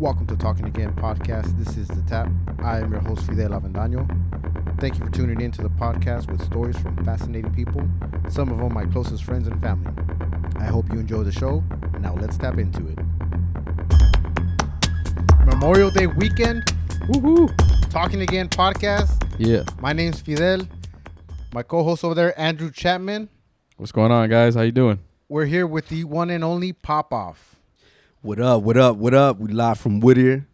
Welcome to Talking Again podcast. This is The Tap. I am your host, Fidel Avendaño. Thank you for tuning in to the podcast with stories from fascinating people, some of them my closest friends and family. I hope you enjoy the show. Now let's tap into it. Memorial Day weekend. Woohoo! Talking Again podcast. Yeah. My name's Fidel. My co-host over there, Andrew Chapman. What's going on, guys? How you doing? We're here with the one and only Popoff. What up? What up? What up? We live from Whittier.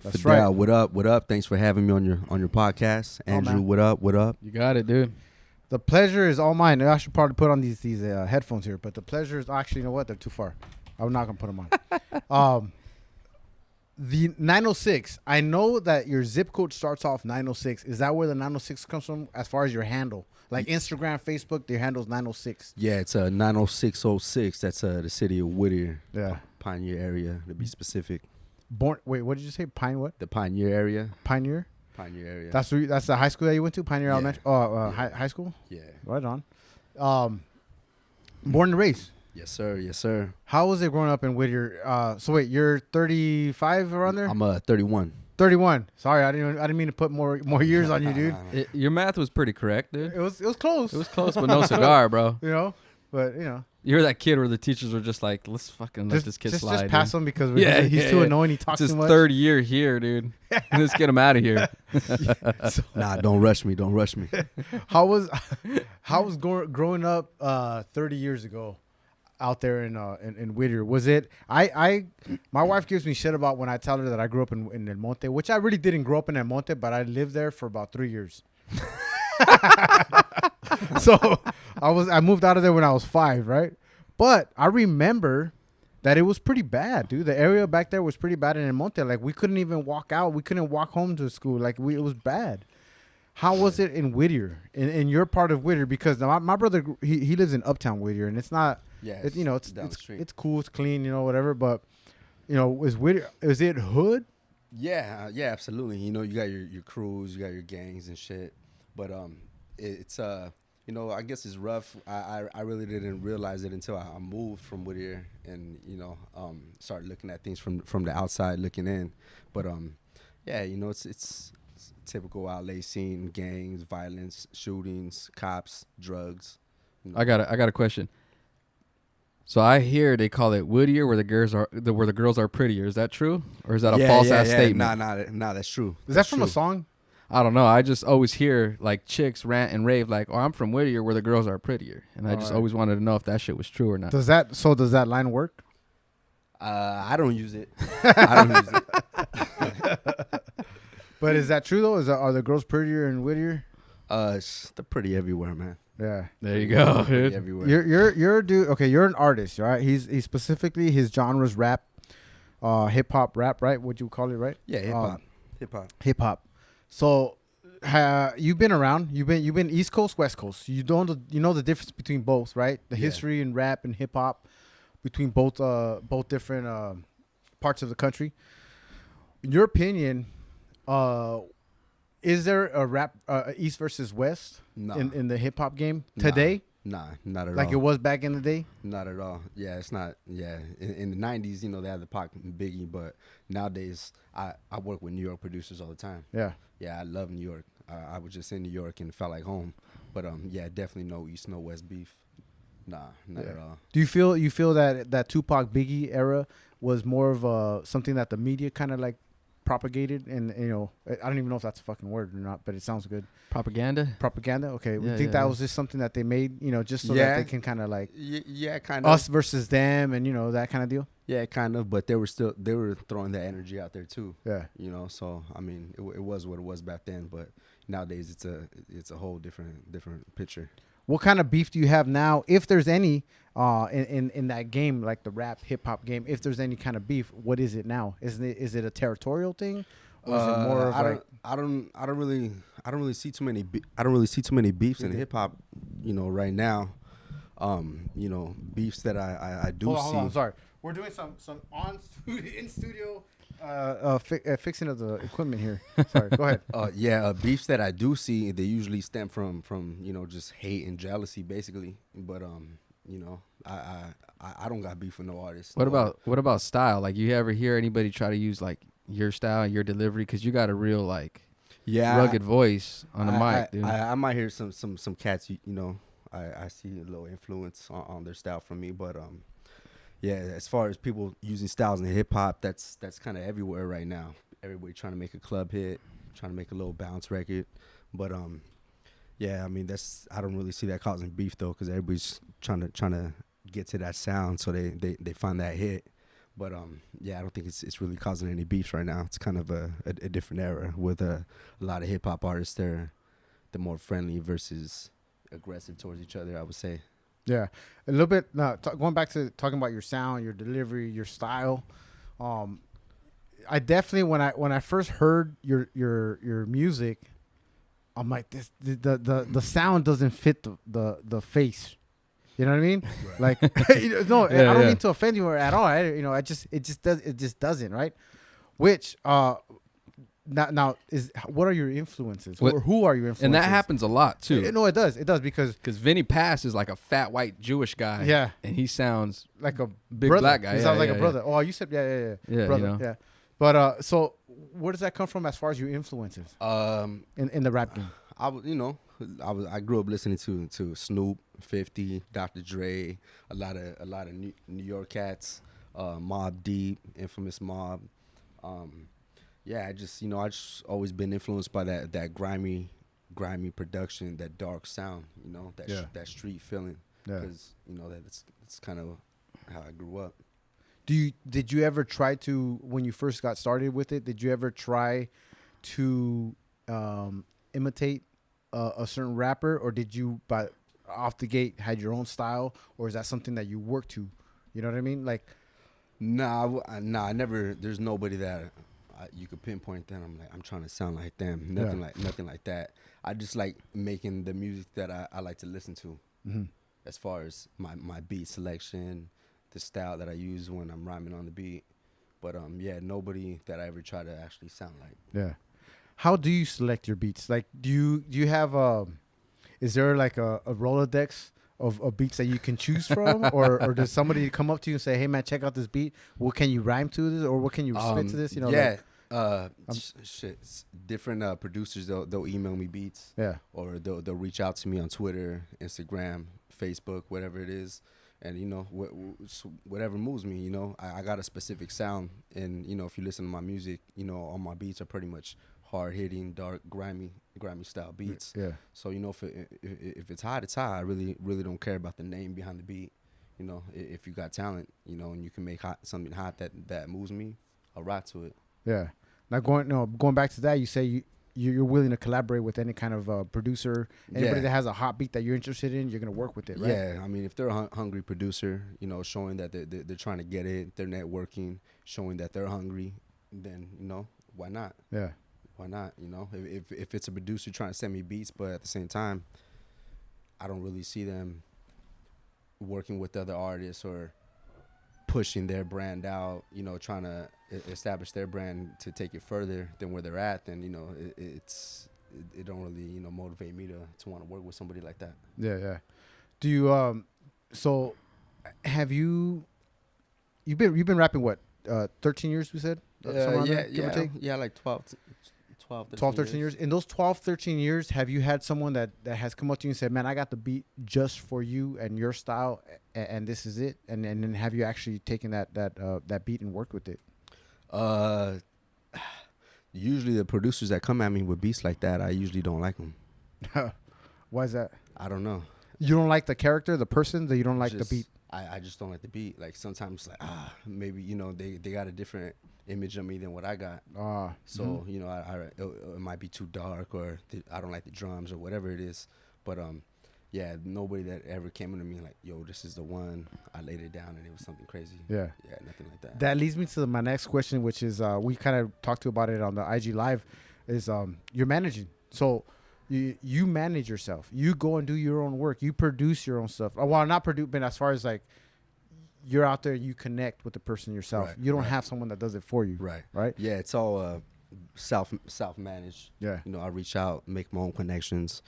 That's Fidel, right. What up? What up? Thanks for having me on your podcast. Andrew, man. what up? What up? You got it, dude. The pleasure is all mine. I should probably put on these headphones here, but the pleasure is actually, you know what? They're too far. I'm not gonna put them on. The 906. I know that your zip code starts off 906. Is that where the 906 comes from? As far as your handle, like Instagram, Facebook, your handle's 906. Yeah, it's 90606. That's the city of Whittier. Yeah. Pioneer area, to be specific. Wait, what did you say? Pine what? The Pioneer area. Pioneer. Pioneer area. That's the high school that you went to. Pioneer Yeah. Elementary. High school. yeah. Right on. Born and raised. Yes, sir. Yes, sir. How was it growing up in Whittier? So wait, you're 35 around there? I'm 31. 31. Sorry, I didn't mean to put more years on you, dude. Your math was pretty correct, dude. It was close. It was close, but no cigar, bro. You know, but you know, You're that kid where the teachers were just like, let's fucking let this kid slide. Just pass dude. him because Yeah, he's too yeah. annoying. He talks It's his too much. third year here, dude. Let's get him out of here. Nah, don't rush me. Don't rush me. How was growing up 30 years ago out there in Whittier? Was it? My wife gives me shit about when I tell her that I grew up in El Monte, which I really didn't grow up in El Monte, but I lived there for about 3 years. So I moved out of there when I was 5, right? But I remember that it was pretty bad, dude. The area back there was pretty bad in El Monte. Like we couldn't even walk out. We couldn't walk home to school. Like it was bad. How was it in Whittier, in your part of Whittier? Because my brother, he lives in Uptown Whittier, and it's not, Yeah, it's down the street. it's cool, it's clean, whatever. But is Whittier, is it hood? Yeah, absolutely. You got your crews, you got your gangs and shit. But it's I guess it's rough. I really didn't realize it until I moved from Whittier and started looking at things from the outside looking in. But it's typical LA scene: gangs, violence, shootings, cops, drugs. I got a question. So I hear they call it Whittier, where the girls are prettier. Is that true, or is that a false ass statement? Nah, that's true. Is that from a song? I don't know. I just always hear like chicks rant and rave like, "Oh, I'm from Whittier, where the girls are prettier," and I just always wanted to know if that shit was true or not. Does that line work? I don't use it. I don't use it. But is that true though? Are the girls prettier in Whittier? They're pretty everywhere, man. Yeah. There you go, Pretty dude. everywhere. You're a dude. Okay, you're an artist, right? He's specifically his genre's rap, hip hop rap, right? Would you call it, right? Yeah, hip hop. Hip hop. So, you've been around. You've been East Coast, West Coast. You know the difference between both, right? The history in rap and hip hop between both different parts of the country. In your opinion, is there a rap East versus West in the hip hop game today? Nah, not at all. Like it was back in the day? Not at all. Yeah, it's not. Yeah, in the 90s, they had the Pac and Biggie, but nowadays, I work with New York producers all the time. Yeah. Yeah, I love New York. I was just in New York and felt like home. But yeah, definitely no East, no West beef. Nah, not at all. Do you feel that Tupac Biggie era was more of something that the media kind of like propagated, and I don't even know if that's a fucking word or not, but it sounds good. Propaganda. Okay, we Yeah, think that was just something that they made, just so that they can kind of like Kind of us versus them, and that kind of deal. Yeah, kind of. But they were throwing that energy out there too. Yeah. So I mean, it was what it was back then, but nowadays it's a whole different picture. What kind of beef do you have now, if there's any, in that game, like the rap hip hop game? If there's any kind of beef, what is it now? Is it a territorial thing, or is it more of I don't really see too many beefs in hip hop, right now. Beefs that I do see. Hold on, sorry. We're doing some in studio fixing of the equipment here. Sorry, go ahead. Beefs that I do see, they usually stem from just hate and jealousy, basically. But I don't got beef with no artist. What about style? Like, you ever hear anybody try to use like your style, your delivery, because you got a real like Yeah, rugged voice on the mic, dude. I might hear some cats. You know, I see a little influence on their style from me, but yeah. As far as people using styles in hip hop, that's kind of everywhere right now. Everybody trying to make a club hit, trying to make a little bounce record, but yeah. I mean, I don't really see that causing beef though, because everybody's trying to get to that sound, so they find that hit. But yeah, I don't think it's really causing any beefs right now. It's kind of a different era with a lot of hip hop artists. They're more friendly versus aggressive towards each other, I would say. Yeah, a little bit. Going back to talking about your sound, your delivery, your style. I definitely when I first heard your music, I'm like the sound doesn't fit the face. You know what I mean? Right. Like, no, I don't mean to offend you at all. It just doesn't, right? Which now is what are your influences? Or who are your influences? And that happens a lot too. No, it does because Vinny Pass is like a fat white Jewish guy. Yeah, and he sounds like a big brother. black guy. He sounds like a brother. Oh, you said yeah, brother. You know? Yeah, but so where does that come from as far as your influences? In the rap game, I grew up listening to Snoop, 50, Dr. Dre, a lot of New York cats, Mobb Deep, Infamous Mob. Yeah, I just always been influenced by that grimy production, that dark sound, that street feeling. Because that's kind of how I grew up. Did you ever try to, when you first got started with it, did you ever try to imitate a certain rapper, or did you off the gate had your own style, or is that something that you work to? You know what I mean? Like, nah, I never. There's nobody that you could pinpoint that I'm trying to sound like them. Nothing like that. I just like making the music that I like to listen to. Mm-hmm. As far as my beat selection, the style that I use when I'm rhyming on the beat. But yeah, nobody that I ever try to actually sound like. Yeah. How do you select your beats? Like, do you have is there like a Rolodex of beats that you can choose from, or does somebody come up to you and say, "Hey man, check out this beat. What can you rhyme to this, or what can you spit to this?" Yeah. Different producers they'll email me beats. Yeah. Or they'll reach out to me on Twitter, Instagram, Facebook, whatever it is. And whatever moves me, I got a specific sound, and if you listen to my music, all my beats are pretty much hard hitting, dark, grimy style beats. Yeah. So if it's hot, it's hot. I really don't care about the name behind the beat. If you got talent, and you can make something hot that moves me, I'll rock to it. Yeah. Now going back to that, you say you're willing to collaborate with any kind of producer, anybody that has a hot beat that you're interested in, you're gonna work with it, right? Yeah, I mean, if they're a hungry producer, showing that they're trying to get it, they're networking, showing that they're hungry, then why not? Yeah, why not? If it's a producer trying to send me beats, but at the same time, I don't really see them working with other artists or pushing their brand out, trying to establish their brand to take it further than where they're at, then it don't really motivate me to want to work with somebody like that. Yeah. Do you so have you've been rapping what 13 years we said? Yeah, like 12, 13 years. In those 12, 13 years, have you had someone that has come up to you and said, "Man, I got the beat just for you and your style, and this is it"? And then have you actually taken that beat and worked with it? Usually the producers that come at me with beats like that, I usually don't like them. Why is that? I don't know. You don't like the character, the person, that you don't like the beat? I just don't like the beat. Like sometimes, maybe they got a different image of me than what I got. So it might be too dark, or I don't like the drums, or whatever it is. But yeah, nobody that ever came into me like, "Yo, this is the one." I laid it down and it was something crazy. Yeah, nothing like that. That leads me to my next question, which is we kind of talked about it on the IG Live. Is you're managing, so you manage yourself. You go and do your own work. You produce your own stuff. Well, not produce, but as far as like you're out there, you connect with the person yourself. Right, you don't have someone that does it for you. Right. Yeah, it's all self managed. Yeah. I reach out, make my own connections,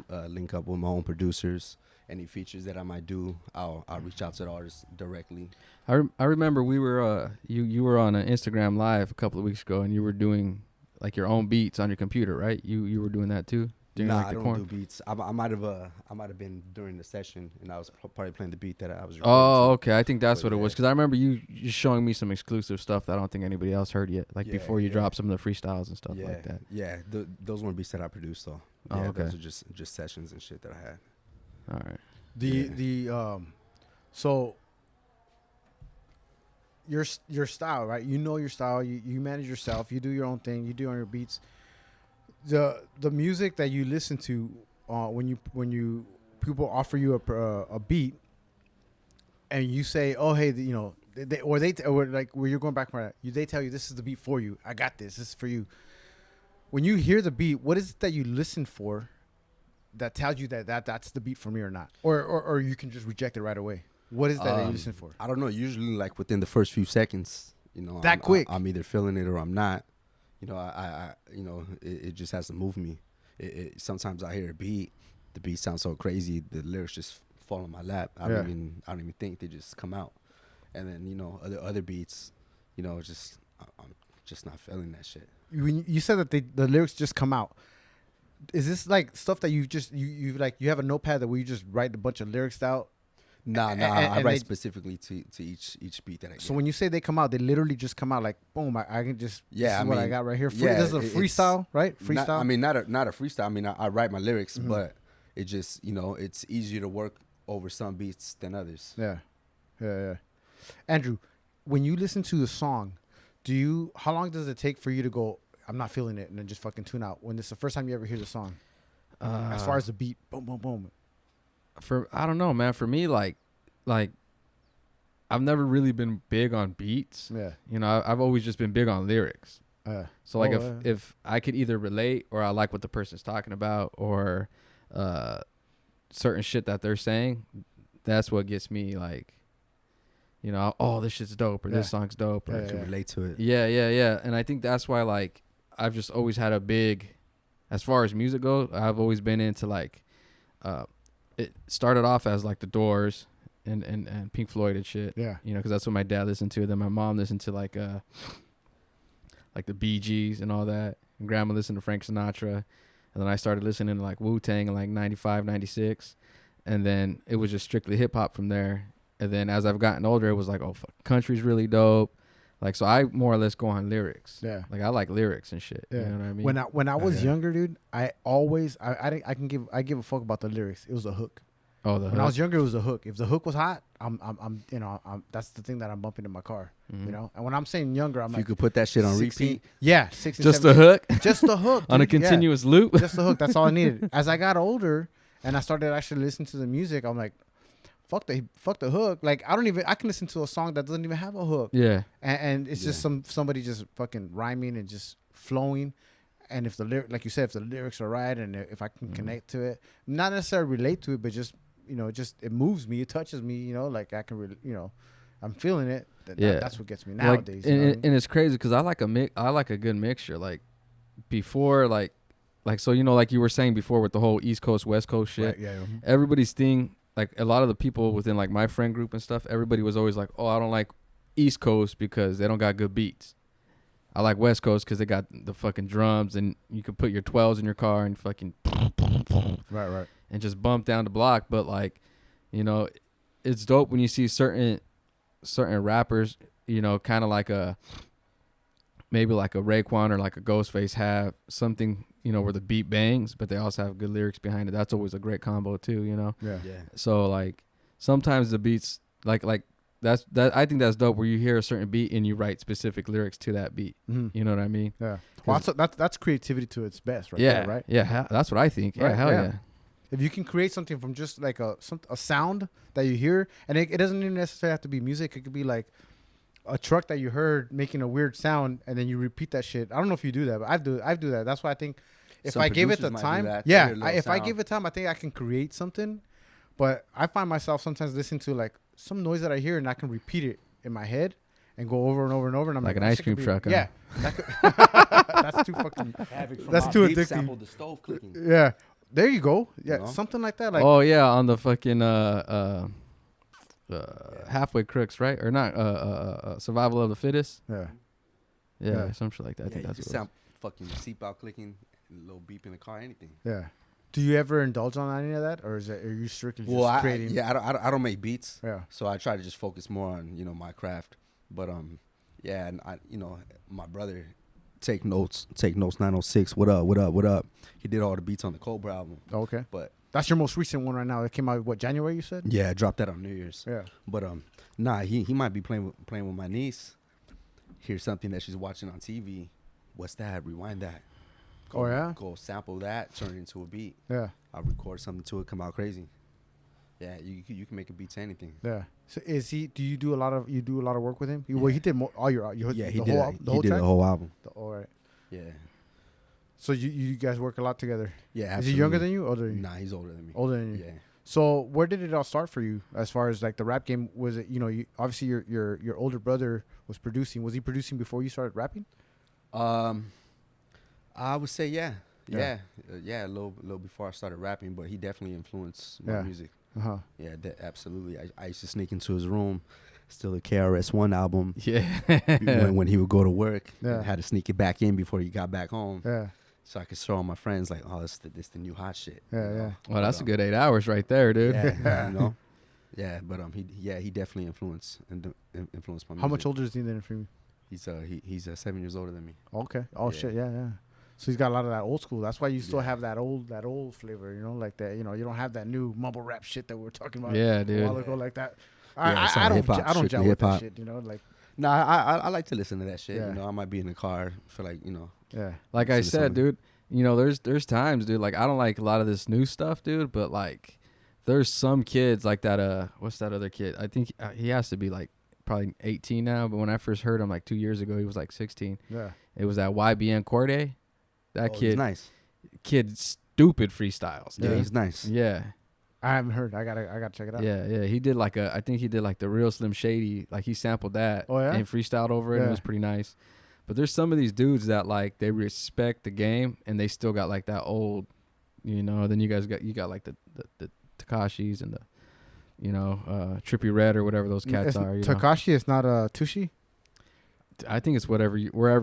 link up with my own producers, any features that I might do, I'll reach out to the artist directly. I remember we were you were on an Instagram live a couple of weeks ago, and you were doing like your own beats on your computer, right? You were doing that too. During, Nah, like, I the don't corn? do beats. I might have been during the session, and I was probably playing the beat that I was recording Oh, to. okay. I think that's But what it was, yeah. because I remember you showing me some exclusive stuff that I don't think anybody else heard yet. Like Yeah, before you yeah. dropped some of the freestyles and stuff Yeah, like that. yeah. Those weren't beats that I produced though. Oh, Yeah, okay. those are just sessions and shit that I had. All right. So your style, right? You know your style. You manage yourself. You do your own thing. You do on your beats. The music that you listen to when you people offer you a beat and you say, oh hey, or like where you're going back from that, they tell you this is the beat for you. I got this. This is for you. When you hear the beat, what is it that you listen for that tells you that's the beat for me or not, or you can just reject it right away? What is that you listen for? I don't know. Usually, like within the first few seconds, That quick. I'm either feeling it or I'm not. It just has to move me. Sometimes I hear a beat, the beat sounds so crazy, the lyrics just fall in my lap. I don't even think, they just come out. And then other beats, I'm just not feeling that shit. When you said that the lyrics just come out, is this like stuff that you have a notepad that where you just write a bunch of lyrics out? Nah, And I write they- specifically to each beat that I get. So when you say they come out, they literally just come out like boom. I can just this is what I got right here. This is a freestyle, right? Freestyle. Not a freestyle. I mean, I write my lyrics, but it just it's easier to work over some beats than others. Yeah. Andrew, when you listen to the song, how long does it take for you to go, I'm not feeling it, and then just fucking tune out? When it's the first time you ever hear the song, as far as the beat, boom, boom, boom. I don't know, man. For me, like I've never really been big on beats. Yeah. I've always just been big on lyrics. So like Oh, if I could either relate or I like what the person's talking about or certain shit that they're saying, that's what gets me like, oh, this shit's dope or this song's dope. Or, I can relate to it. Yeah. And I think that's why like I've just always had a big, as far as music goes, I've always been into like, it started off as like the Doors and Pink Floyd and shit. Yeah. Because that's what my dad listened to. Then my mom listened to like the Bee Gees and all that. And grandma listened to Frank Sinatra. And then I started listening to like Wu-Tang in like 95, 96. And then it was just strictly hip hop from there. And then as I've gotten older, it was like, oh, fuck, country's really dope. Like, so I more or less go on lyrics. Yeah. Like, I like lyrics and shit. Yeah. You know what I mean? When I was younger, dude, I always I give a fuck about the lyrics. It was a hook. Oh, When I was younger, it was a hook. If the hook was hot, I'm that's the thing that I'm bumping in my car. Mhm. And when I'm saying younger, I'm If like you could put that shit on 16. repeat. Yeah, 16, Just the 17. hook? Just the hook. On a dude. Yeah. continuous loop? Just the hook. That's all I needed. As I got older and I started actually listening to the music, I'm like, fuck the hook. Like I can listen to a song that doesn't even have a hook. Yeah. And it's just somebody just fucking rhyming and just flowing. And if the lyric, like you said, if the lyrics are right and if I can connect to it, not necessarily relate to it, but just it moves me, it touches me. Like I can, I'm feeling it. That's what gets me nowadays. Like, and it's crazy because I like a good mixture. Like before, like so like you were saying before with the whole East Coast West Coast shit. Right, yeah. Everybody's thing, like a lot of the people within like my friend group and stuff, everybody was always like, oh, I don't like East Coast because they don't got good beats. I like West Coast because they got the fucking drums and you can put your 12s in your car and fucking Right. and just bump down the block. But like, it's dope when you see certain rappers, kind of like maybe like a Raekwon or like a Ghostface have something, where the beat bangs, but they also have good lyrics behind it. That's always a great combo too, Yeah. So like sometimes the beats like that I think that's dope where you hear a certain beat and you write specific lyrics to that beat. Mm-hmm. You know what I mean? Yeah. Well, that's creativity to its best, right? Yeah. There, right. Yeah. That's what I think. Yeah. Right, Hell yeah. yeah. If you can create something from just like a sound that you hear, and it doesn't even necessarily have to be music. It could be like a truck that you heard making a weird sound, and then you repeat that shit. I don't know if you do that, but I do that. That's why I think if Some I give it the producers might do time, that. They hear a little if I sound. give it time, I think I can create something. But I find myself sometimes listening to like some noise that I hear, and I can repeat it in my head and go over and over and over. And I'm Like like, an that ice shit could cream be- truck, huh? Yeah, that could- that's too fucking. That's too addicting. Sample the stove clicking. Yeah. There you go. Yeah, You know? something like that. Like, oh yeah, on the fucking halfway crooks, right? Or not? Survival of the fittest. yeah. Yeah, Yeah. some shit like that. I Yeah, think you that's just what it was. sound fucking seatbelt clicking, a little beep in the car, anything. Yeah. Do you ever indulge on any of that, or is it? Are you strictly Well, just I creating? I don't make beats, Yeah. so I try to just focus more on my craft. But yeah, and I my brother take notes 906. What up? What up? What up? He did all the beats on the Cobra album. Okay. But That's your most recent one right now. It came out what, January? You said. yeah, I dropped that on New Year's. Yeah. But nah, he might be playing with my niece. Hear something that she's watching on TV. What's that? Rewind that. Oh, yeah? Go sample that, turn it into a beat. Yeah. I'll record something to it, come out crazy. Yeah, you can make a beat to anything. Yeah. So is he? Do you do a lot of work with him? Well, he did all your Yeah, he the did. whole, the whole he did track? the whole album. All right. Yeah, So you guys work a lot together. yeah. Is Absolutely. he younger than you? Older than you? Nah, he's older than me. Older than you. Yeah. So where did it all start for you as far as like the rap game? Was it, you obviously your older brother was producing. Was he producing before you started rapping? I would say yeah, Yeah. yeah. A little before I started rapping, but he definitely influenced my Yeah. music. Uh-huh. Yeah, absolutely. I used to sneak into his room, steal the KRS-One album. Yeah. when he would go to work, Yeah. and had to sneak it back in before he got back home, Yeah. so I could show all my friends like, oh, this the new hot shit. Yeah, you know? yeah. Well, that's a good 8 hours right there, dude. Yeah, you know. Yeah, but he definitely influenced my music. How much older is he than from you? He's 7 years older than me. Okay. Oh Yeah. shit. Yeah, yeah. So he's got a lot of that old school. That's why you still have that old flavor. Like that. You don't have that new mumble rap shit that we were talking about. Yeah, A dude. while ago, like that. Yeah, it's all I don't. hip-hop, I don't strictly gel with that hip-hop. shit. Like. Nah, I like to listen to that shit. Yeah. I might be in the car for Yeah. Like I Listen to said, something. dude, there's times, dude, like I don't like a lot of this new stuff, dude, but like there's some kids like that what's that other kid? I think he has to be like probably 18 now, but when I first heard him like 2 years ago, he was like 16. Yeah. It was that YBN Corday. That he's kid nice. stupid freestyles, Yeah, dude. he's nice. Yeah. I haven't heard. I gotta check it out. Yeah, yeah. He did I think he did like the Real Slim Shady, like he sampled that Oh, yeah? and freestyled over it. And Yeah. it was pretty nice. But there's some of these dudes that like they respect the game and they still got like that old, then you got like the Takashis and the Trippie Red or whatever those cats are. Takashi is not Tushi. I think it's wherever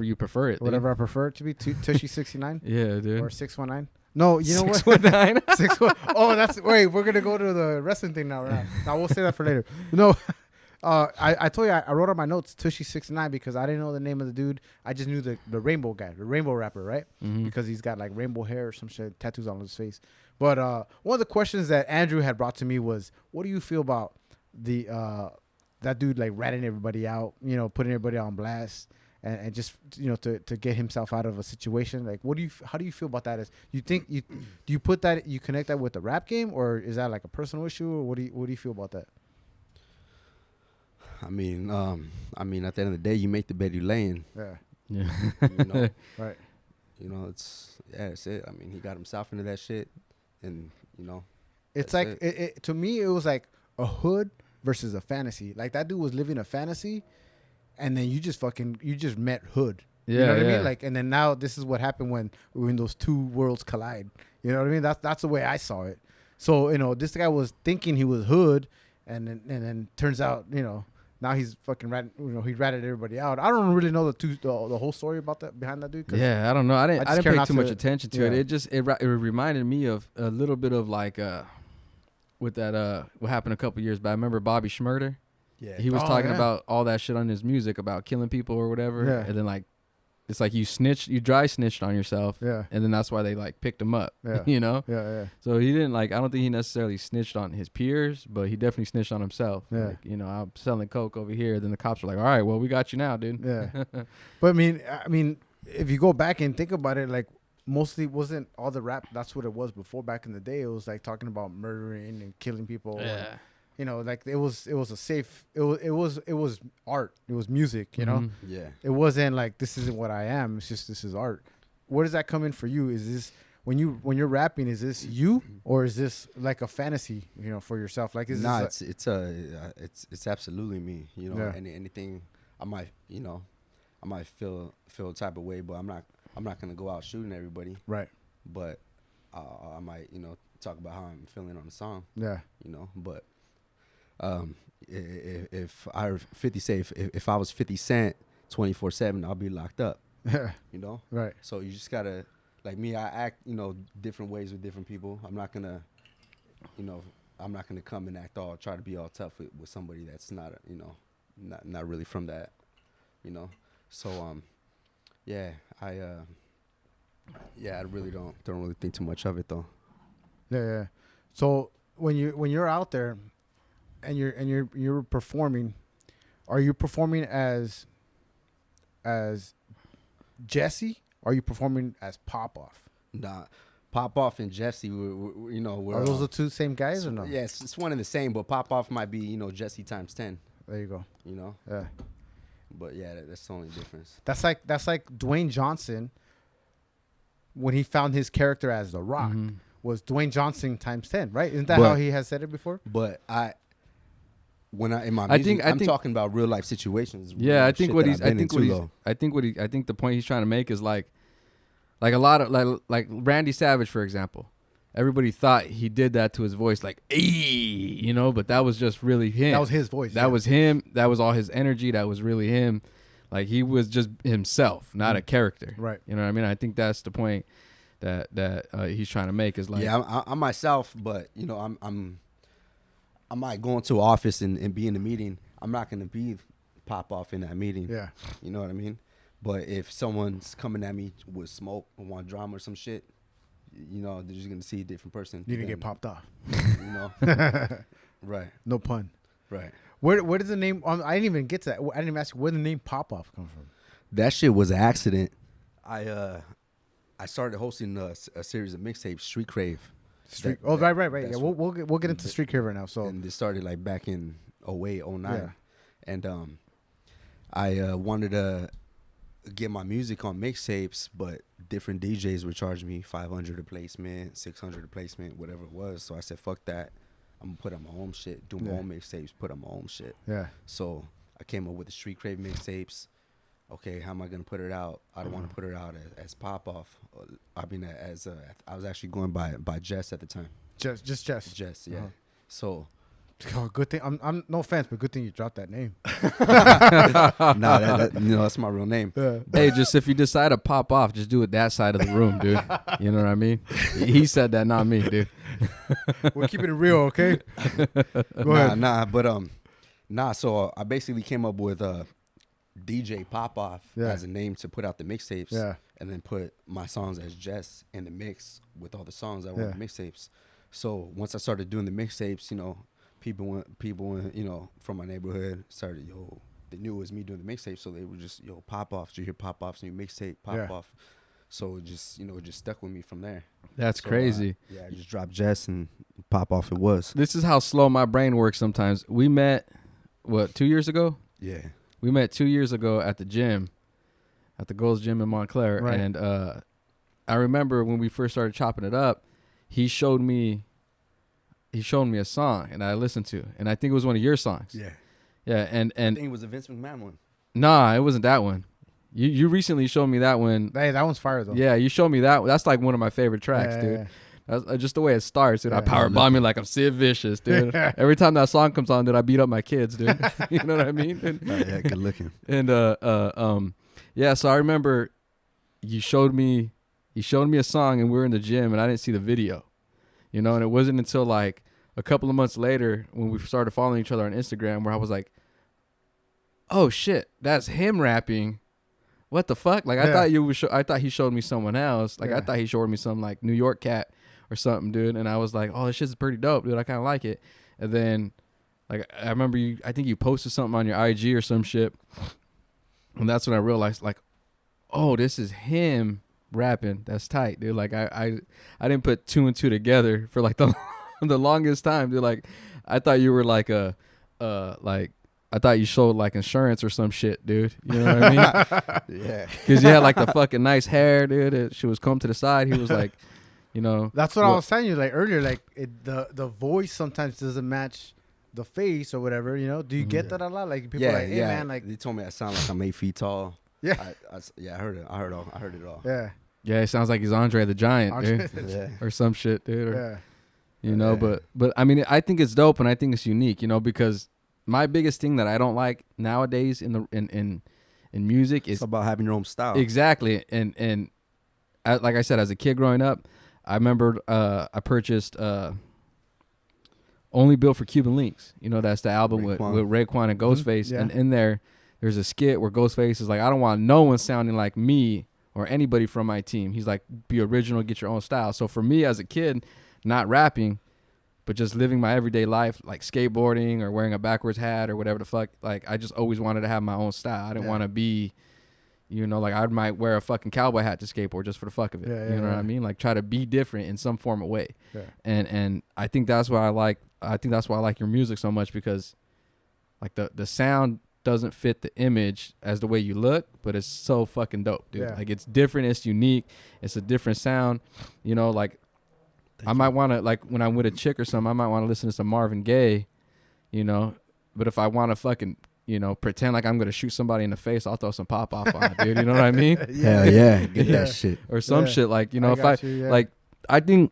you prefer it. dude. Whatever I prefer it to be. Tushi 69 Yeah, dude. or 619. No, you know what? 619. 61. Oh, wait. We're gonna go to the wrestling thing now. Right? Now we'll say that for later. No. I told you I wrote on my notes Tushi 69 because I didn't know the name of the dude. I just knew the rainbow guy, the rainbow rapper, right? Mhm. Because he's got like rainbow hair or some shit, tattoos on his face. But one of the questions that Andrew had brought to me was, what do you feel about the that dude like ratting everybody out, putting everybody on blast and just to get himself out of a situation? Like, how do you feel about that? Do you put that, you connect that with the rap game, or is that like a personal issue, or what do you feel about that? I mean, at the end of the day, you make the bed you lay in. Yeah. Yeah. Right. It's it. I mean, he got himself into that shit, and It's that's like it to me, it was like a hood versus a fantasy. Like that dude was living a fantasy, and then you just met hood. You know what I Yeah. mean? Like, and then now this is what happened when those two worlds collide. You know what I mean? That's the way I saw it. So this guy was thinking he was hood, and then turns out now he's fucking he ratted everybody out. I don't really know the whole story about that behind that dude. Yeah, I don't know. I just didn't care pay not too much to- attention to it. yeah. It reminded me of a little bit of like with that what happened a couple years back. I remember Bobby Schmurder. yeah. He was Oh, talking yeah. about all that shit on his music about killing people or whatever. Yeah. And then like it's like you dry snitched on yourself. Yeah. And then that's why they like picked him up. Yeah. Yeah. So he didn't I don't think he necessarily snitched on his peers, but he definitely snitched on himself. Yeah. Like, I'm selling coke over here. Then the cops were like, all right, well, we got you now, dude. Yeah. But I mean, if you go back and think about it, like mostly wasn't all the rap. That's what it was before. Back in the day, it was like talking about murdering and killing people. Yeah. And, like it was a safe. It was art. It was music. You know. Mhm. Yeah. It wasn't like this isn't what I am. It's just this is art. Where does that come in for you? Is this when you're rapping? Is this you, or is this like a fantasy? For yourself. Like is this it's absolutely me. Yeah. Anything I might feel a type of way, but I'm not gonna go out shooting everybody. right? But I might, talk about how I'm feeling on the song, Yeah. But if I were 50, say if I was 50 Cent 24/7, I'll be locked up. Yeah. Right. So you just gotta, like me, I act, different ways with different people. I'm not gonna, come and try to be all tough with somebody that's not, not really from that, So yeah, I really don't really think too much of it though. Yeah. So when you're out there, and you're performing, are you performing as Jesse? Or are you performing as Popoff? Nah, Popoff and Jesse, we're Are those the two same guys or no? Yes, it's one and the same, but Popoff might be, Jesse times 10. There you go. Yeah. But yeah, that's the only difference. That's like Dwayne Johnson when he found his character as The Rock was Dwayne Johnson times 10, right? Isn't that how he has said it before? But in my music, I'm talking about real life situations. Yeah, I think the point he's trying to make is like a lot of like Randy Savage, for example. Everybody thought he did that to his voice, like, "Ayy," but that was just really him. That was his voice. That was him. That was all his energy. That was really him. Like he was just himself, not a character. Right. You know what I mean? I think that's the point that he's trying to make is like. Yeah, I'm myself, but I might go into an office and be in a meeting. I'm not gonna be Popoff in that meeting. Yeah. You know what I mean? But if someone's coming at me with smoke or want drama or some shit, they're just gonna see a different person. You didn't get popped off. Right. No pun. Right. Where did the name? I didn't even get to that. I didn't even ask you where the name Popoff come from. That shit was an accident. I started hosting a series of mixtapes, Street Crave. Right. Yeah, we'll get into Street Crave right now. So and this started like back in 08, 09. Yeah. And I wanted to get my music on mixtapes, but different DJs would charge me $500 a placement, $600 a placement, whatever it was. So I said, fuck that. I'm gonna put on my own shit, do my own mixtapes, put on my own shit. Yeah. So I came up with the Street Crave mixtapes. Okay, how am I gonna put it out? I don't want to put it out as Popoff. I mean, I was actually going by Jess at the time. Just Jess. Jess, yeah. So. Oh, good thing. I'm no offense, but good thing you dropped that name. That's my real name. Yeah. Hey, just if you decide to pop off, just do it that side of the room, dude. You know what I mean? He said that, not me, dude. We're keeping it real, okay? Go ahead. So I basically came up with DJ Popoff as a name to put out the mixtapes. Yeah. And then put my songs as Jess in the mix with all the songs I want the mixtapes. So once I started doing the mixtapes, people from my neighborhood started, they knew it was me doing the mixtape, so they were just, Popoff, did you hear Popoff's new mixtape, Popoff? So it just stuck with me from there. That's crazy. I just dropped Jess and Popoff it was. This is how slow my brain works sometimes. We met, 2 years ago? Yeah. We met 2 years ago at the gym, at the Gold's Gym in Montclair. Right. And I remember when we first started chopping it up, he showed me a song and I listened to, and I think it was one of your songs. Yeah. Yeah, and I think it was a Vince McMahon one. Nah, it wasn't that one. You recently showed me that one. Hey, that one's fire though. Yeah, you showed me that. That's like one of my favorite tracks, dude. Yeah. That's just the way it starts, dude. I Yeah. power bomb it like I'm Sid Vicious, dude. Every time that song comes on, dude, I beat up my kids, dude. You know what I mean? And, Yeah, good looking. And yeah. So I remember you showed me a song, and we were in the gym, and I didn't see the video, and it wasn't until like a couple of months later when we started following each other on Instagram where I was like, oh shit, that's him rapping. What the fuck? Like, I thought he showed me someone else. Like, I thought he showed me some like New York cat or something, dude. And I was like, oh, this shit's pretty dope, dude. I kind of like it. And then, like, I remember I think you posted something on your IG or some shit. And that's when I realized, like, oh, this is him rapping. That's tight, dude. Like, I didn't put two and two together for like the longest time, dude. Like, I thought you were like I thought you showed like insurance or some shit, dude. You know what I mean? Yeah. Because you had like the fucking nice hair, dude. She was combed to the side. He was like, That's what I was telling you like earlier. Like the voice sometimes doesn't match the face or whatever. Do you get that a lot? Like people are like, hey man, like they told me I sound like I'm 8 feet tall. Yeah. I heard it. I heard it all. Yeah. Yeah, it sounds like he's Andre the Giant, dude. Yeah. Or some shit, dude. Or, Yeah. you know, but I mean, I think it's dope and I think it's unique, you know, because my biggest thing that I don't like nowadays in music is It's about having your own style. exactly. And like I said, as a kid growing up, I remember I purchased Only Built for Cuban Links. You know, that's the album with Raekwon and Ghostface. Yeah. And in there's a skit where Ghostface is like, I don't want no one sounding like me or anybody from my team. He's like, be original, get your own style. So for me as a kid, not rapping, but just living my everyday life, like skateboarding or wearing a backwards hat or whatever the fuck, like I just always wanted to have my own style. I didn't want to be, you know, like I might wear a fucking cowboy hat to skateboard just for the fuck of it. You know what I mean? Like try to be different in some form of way. Yeah. And I think that's why I like your music so much, because like the sound doesn't fit the image as the way you look, but it's so fucking dope, dude. Yeah. Like it's different, it's unique, it's a different sound. You know, like I might want to, like when I'm with a chick or something, I might want to listen to some Marvin Gaye, you know, but if I want to fucking, you know, pretend like I'm going to shoot somebody in the face, I'll throw some Popoff on it, dude. You know what I mean? Hell yeah. Get that shit. Or some shit like, you know, I like, I think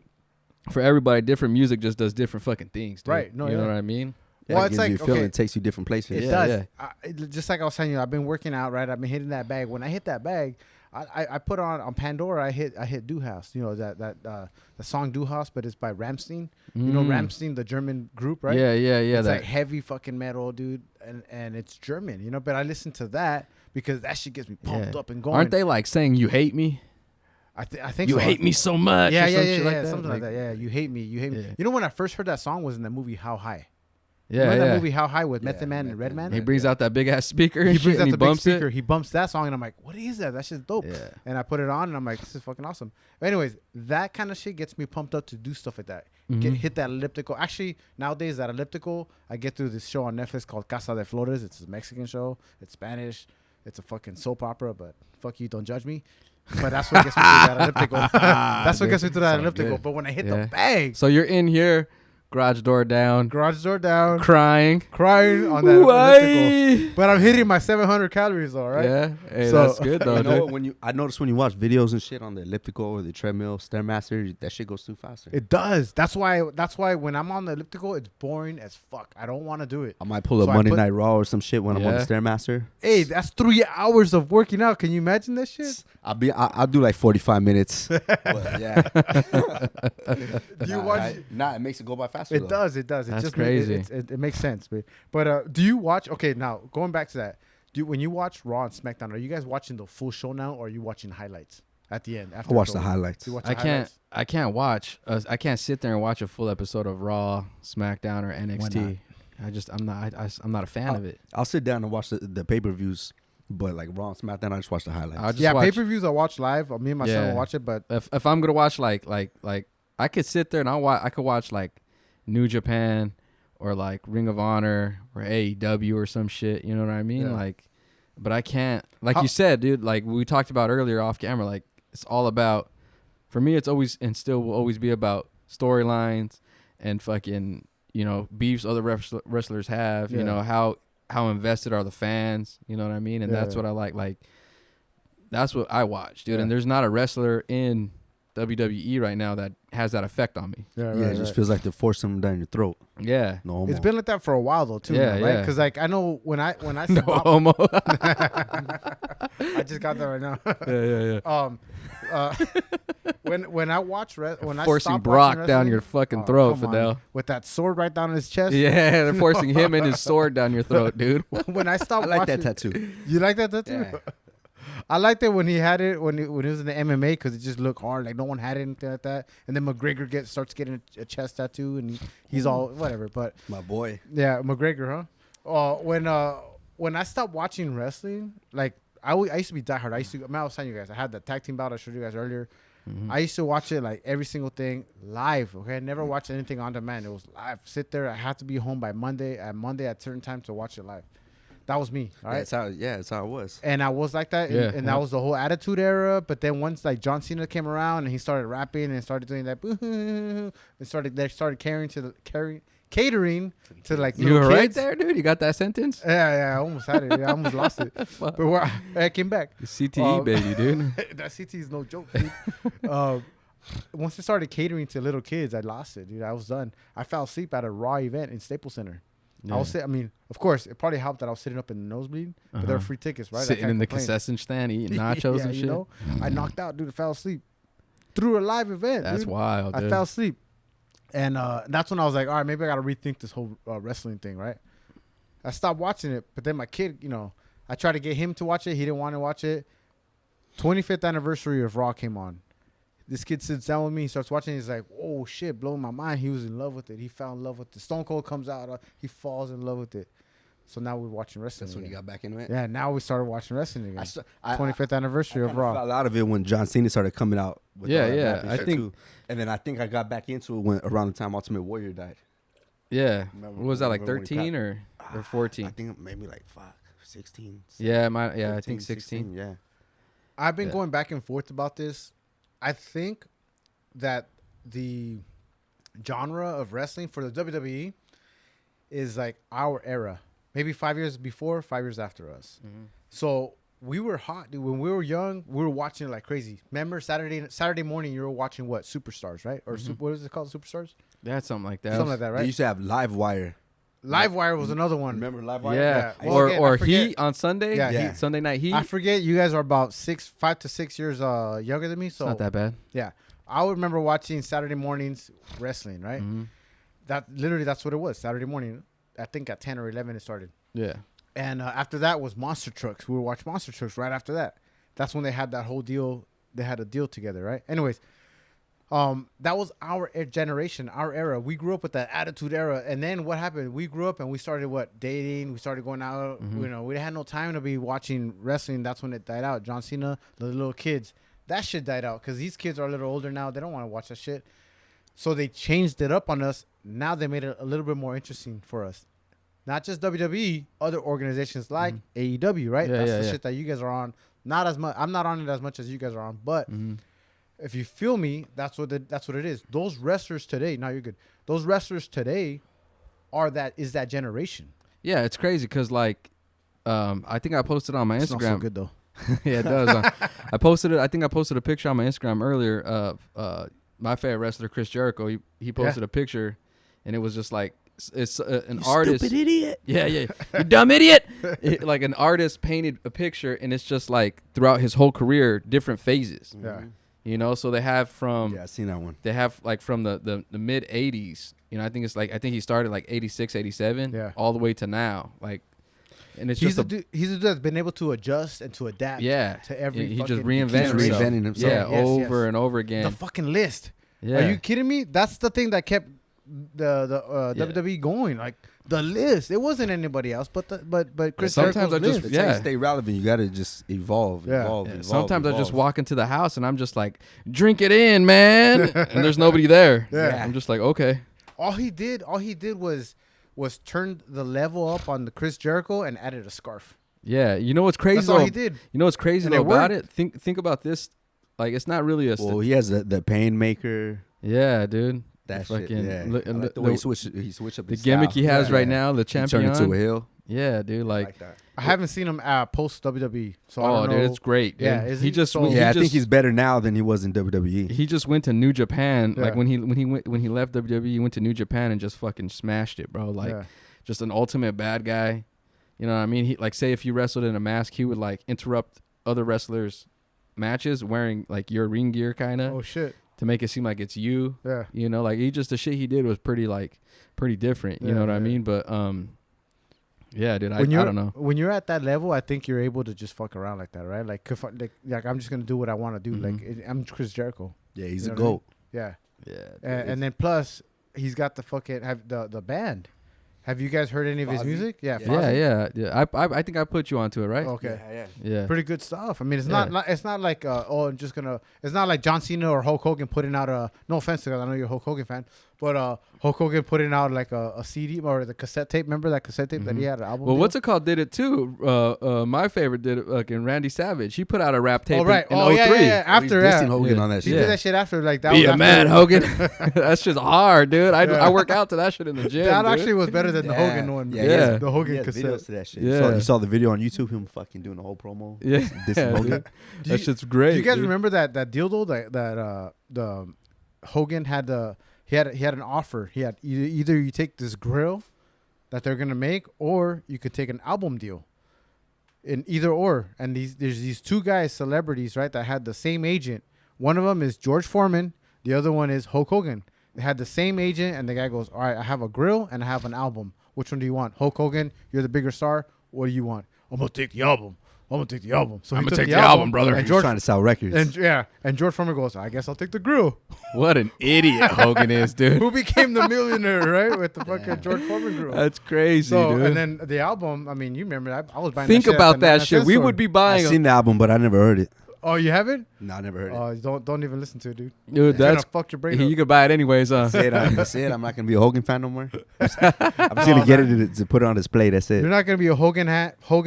for everybody, different music just does different fucking things, dude. Right. No, you know what I mean? Yeah, Well, it it's gives like, you a feeling. okay, It takes you different places. It Yeah, does. yeah. Just like I was telling you, I've been working out, right? I've been hitting that bag. When I hit that bag, I put on Pandora. I hit Du House. You know the song Du House, but it's by Rammstein. You know Rammstein, the German group, right? Yeah. It's that, like heavy fucking metal, dude, and it's German. You know, but I listen to that because that shit gets me pumped up and going. Aren't they like saying you hate me? I think You so. hate me so much. Yeah, or some yeah, shit yeah, like yeah, that? something like that. Yeah, you hate me. You Yeah. know, when I first heard that song was in the movie How High. Yeah, Remember yeah. that movie How High with Method Man and Method Redman? He brings out that big ass speaker and He shit, brings out and he the big bumps speaker. it. He bumps that song, and I'm like, "What is that? That shit's dope." Yeah. And I put it on, and I'm like, "This is fucking awesome." But anyways, that kind of shit gets me pumped up to do stuff like that. Hit that elliptical. Actually, nowadays that elliptical, I get through this show on Netflix called Casa de Flores. It's a Mexican show. It's Spanish. It's a fucking soap opera, but fuck you, don't judge me. But that's what gets me through that elliptical. That's what gets me through that elliptical. good. But when I hit Yeah. the bag, So you're in here, garage door down, garage door down, crying. crying on that elliptical. Why? But I'm hitting my 700 calories though, right? Yeah. Hey, So- that's good though, You know dude. what, I noticed when you watch videos and shit on the elliptical or the treadmill, Stairmaster, that shit goes too faster. It does. That's why when I'm on the elliptical, it's boring as fuck. I don't want to do it. I might pull up So I Monday put- Night Raw or some shit when I'm on the Yeah. Stairmaster. Hey, that's 3 hours of working out. Can you imagine that shit? I'll do like 45 minutes. But yeah. Do you watch? It makes it go by faster. It though. does. It does. It That's just crazy. It makes sense. But do you watch? Okay, now going back to that. When you watch Raw and SmackDown, are you guys watching the full show now, or are you watching highlights at the end? After I watch it's the over? highlights. Do you watch I the can't. highlights? I can't watch. I can't sit there and watch a full episode of Raw, SmackDown, or NXT. I'm not a fan of it. I'll sit down and watch the pay-per-views, but like Raw and SmackDown, I just watch the highlights. I'll just Yeah, watch, pay-per-views I watch live. Me and my son Yeah. will watch it, but if I'm gonna watch like I could sit there and I could watch like New Japan or like Ring of Honor or AEW or some shit. You know what I mean? Yeah. Like, but I can't. Like How- you said, dude. Like we talked about earlier off camera. Like it's all about. For me, it's always and still will always be about storylines and fucking beefs other wrestlers have. Yeah. You know how invested are the fans. You know what I mean? And that's Yeah. what I like. Like that's what I watch, dude. Yeah. And there's not a wrestler in WWE right now that has that effect on me. yeah, it just feels like they're forcing them down your throat. Yeah. No homo. It's been like that for a while though too, Yeah, now, right? yeah. Because like I know when I No stopped, homo. I just got that right now. yeah. When I watch when I Forcing stopped Brock watching down wrestling- your fucking Oh, throat, come on. Fidel. with that sword right down his chest. Yeah, they're forcing him and his sword down your throat, dude. When I stopped I like watching, that tattoo. You like that tattoo? Yeah. I liked it when he had it when he was in the MMA because it just looked hard. Like no one had anything like that. And then McGregor starts getting a chest tattoo and he's all whatever. But My boy. yeah, McGregor, huh? When I stopped watching wrestling, like I used to be diehard. I was telling you guys, I had the tag team bout I showed you guys earlier. I used to watch it like every single thing live. Okay, I never watched anything on demand. It was live. Sit there. I had to be home by Monday. At certain time to watch it live. That was me. All right. That's how it was. And I was like that, Yeah, and yeah. that was the whole Attitude Era. But then once like John Cena came around and he started rapping and started doing that, and they started catering to like You little were right kids. there, dude. You got that sentence. Yeah, I almost had it. Yeah, I almost lost it. Fuck. But I came back. CTE, baby, dude. That CT is no joke, dude. Once I started catering to little kids, I lost it, dude. I was done. I fell asleep at a Raw event in Staples Center. Yeah. I mean, of course, it probably helped that I was sitting up in the nosebleed, but there were free tickets, right? I Sitting can't in the complain. concession stand eating nachos Yeah, and shit. you know, I knocked out, dude. I fell asleep through a live event. That's dude. wild, dude. I fell asleep, and that's when I was like, all right, maybe I got to rethink this whole wrestling thing, right? I stopped watching it, but then my kid, you know, I tried to get him to watch it. He didn't want to watch it. 25th anniversary of Raw came on. This kid sits down with me, he starts watching. He's like, "Oh shit, blowing my mind." He was in love with it. He fell in love with it. Stone Cold comes out, he falls in love with it. So now we're watching wrestling. That's when you again. got back into it. Yeah, now we started watching wrestling again. 25th I anniversary of kinda Raw. fell out of it when John Cena started coming out. With Yeah, all that yeah, rap and I shit, think- too. And then I think I got back into it when around the time Ultimate Warrior died. Yeah. Remember- What was that, like remember when he 13 or I 14? think maybe like 16. Yeah, I 15, think 16. Yeah. I've been Yeah. going back and forth about this. I think that the genre of wrestling for the WWE is like our era. Maybe 5 years before, 5 years after us. Mm-hmm. So we were hot, dude. When we were young, we were watching it like crazy. Remember Saturday morning, you were watching what? Superstars, right? Or what is it called? Superstars? That's something like that. Something like that, They right? used to have Live Wire. Livewire was another one. Remember Live Wire? Yeah. Yeah. Or Well, or I forget. Heat on Sunday. Yeah, Heat. Sunday Night Heat. I forget you guys are about 5 to 6 years younger than me. It's So not that bad. yeah, I would remember watching Saturday mornings wrestling, right? Mhm. That's what it was. Saturday morning. I think at 10 or 11 it started. Yeah. And after that was Monster Trucks. We would watch Monster Trucks right after that. That's when they had that whole deal. They had a deal together, right? Anyways, that was our generation, our era. We grew up with that Attitude Era. And then what happened? We grew up and we started dating. We started going out. You know, we had no time to be watching wrestling. That's when it died out. John Cena, the little kids. That shit died out because these kids are a little older now. They don't want to watch that shit. So they changed it up on us. Now they made it a little bit more interesting for us. Not just WWE, other organizations like AEW, right? Yeah, That's yeah, the yeah. shit that you guys are on. Not as much. I'm not on it as much as you guys are on. But if you feel me, that's what it is. Those wrestlers today. Now you're good. Those wrestlers today is that generation. Yeah, it's crazy because like, I think I posted on my It's not so Instagram. good though. Yeah, it does. I posted it. I think I posted a picture on my Instagram earlier of my favorite wrestler, Chris Jericho. He posted a picture, and it was just like it's an artist. Stupid idiot. Yeah, you dumb idiot. Like an artist painted a picture, and it's just like throughout his whole career, different phases. Yeah. You know, so they have from Yeah, I seen that one. they have like from the mid 80s. You know, I think he started like 86, 87, Yeah. all the way to now. Like, and it's He's just a dude that's been able to adjust and to adapt. yeah. To every. He just fucking reinvented Keeps himself. reinventing himself. Yeah, Yes, over yes. and over The again. fucking list. Yeah. Are you kidding me? That's the thing that kept the Yeah. WWE going. Like the list. It wasn't anybody else, but Chris Sometimes Jericho's I just- list. That's how you Yeah. stay relevant. You got to just evolve, Yeah. evolve, Yeah, evolve. sometimes I just evolve. walk into the house and I'm just like, drink it in, man. And there's nobody there. Yeah. I'm just like, okay. All he did was turn the level up on the Chris Jericho and added a scarf. Yeah. You know what's crazy That's all though? he did. You know what's crazy And though it about worked. it? Think about this. Like, it's not really a. Well, he has the pain maker. Yeah, dude. That The shit. fucking- Yeah. look- I like look- the way he the- switched up The his gimmick style. he has Yeah. right now, the He champion. turned into a heel. Yeah, dude. Like, that. I haven't seen him post WWE. So I oh, don't dude, know. it's great. Dude. Yeah, is he he? just So- he Yeah, I just, think he's better now than he was in WWE. he just went to New Japan. Like Yeah. when he left WWE, he went to New Japan and just fucking smashed it, bro. Like, Yeah. just an ultimate bad guy. You know what I mean? He, like, say if you wrestled in a mask, he would like interrupt other wrestlers' matches wearing like your ring gear kind of Oh shit. to make it seem like it's you. Yeah. You know, like the shit he did was pretty different. You Yeah, know what I yeah. mean? But yeah, dude, I When you're don't know. when you're at that level, I think you're able to just fuck around like that, right? Like, like I'm just gonna do what I want to do. Mhm. Like I'm Chris Jericho. Yeah, he's You a know what I mean? goat. Yeah. Yeah, And then plus he's got the fucking the band. Have you guys heard any of his Fozzy? music? Yeah. Yeah. Fozzy. yeah. I think I put you onto it, right? Okay. Yeah. Yeah. Pretty good stuff. I mean, it's Yeah. not it's not like I'm just gonna. It's not like John Cena or Hulk Hogan putting out a. No offense to guys, I know you're a Hulk Hogan fan, But Hulk Hogan putting out like a CD or the cassette tape. Remember that cassette tape that he had an album? Well, deal? what's it called? Did it too. My favorite did it. Like in Randy Savage, he put out a rap tape. Oh right. In, Oh in yeah, 03. yeah, yeah. After He's dissing that, Hogan Yeah. on that he shit. did that shit after. Like that. Be was a after, man, Hogan. That's just hard, dude. I Yeah. I work out to that shit in the gym. That dude. actually was better than the Hogan one. Yeah, Yeah. The Hogan He has cassette. videos to that shit. Yeah. You saw the video on YouTube, him fucking doing the whole promo. Yeah, Dissing Hogan. dude. Do That you- shit's great. Do you guys dude. remember that deal though? That the Hogan had he had an offer. He had either you take this grill that they're gonna make, or you could take an album deal. In either or, and there's these two guys, celebrities, right, that had the same agent. One of them is George Foreman. The other one is Hulk Hogan. They had the same agent, and the guy goes, "All right, I have a grill and I have an album. Which one do you want? Hulk Hogan, you're the bigger star. What do you want? I'm gonna take the album. I'm gonna take the album. So he I'ma took take the album, brother. And He's George, trying to sell records. and George Foreman goes, I guess I'll take the grill. What an idiot Hogan is, dude. Who became the millionaire, right? With the fucking George Foreman grill. That's crazy, So, dude. and then the album, I mean, you remember, I was buying Think that shit about at the that 99 shit. cent We store. would be I've buying. seen the album, but I never heard it. Oh, you haven't? No, I never heard it. Don't even listen to it, dude. Dude, It's gonna that's fuck your brain you up. could buy it anyways, huh? That's it. I'm not gonna be a Hogan fan no more. I'm just gonna get it to put it on display. That's it. You're not gonna be a Hogan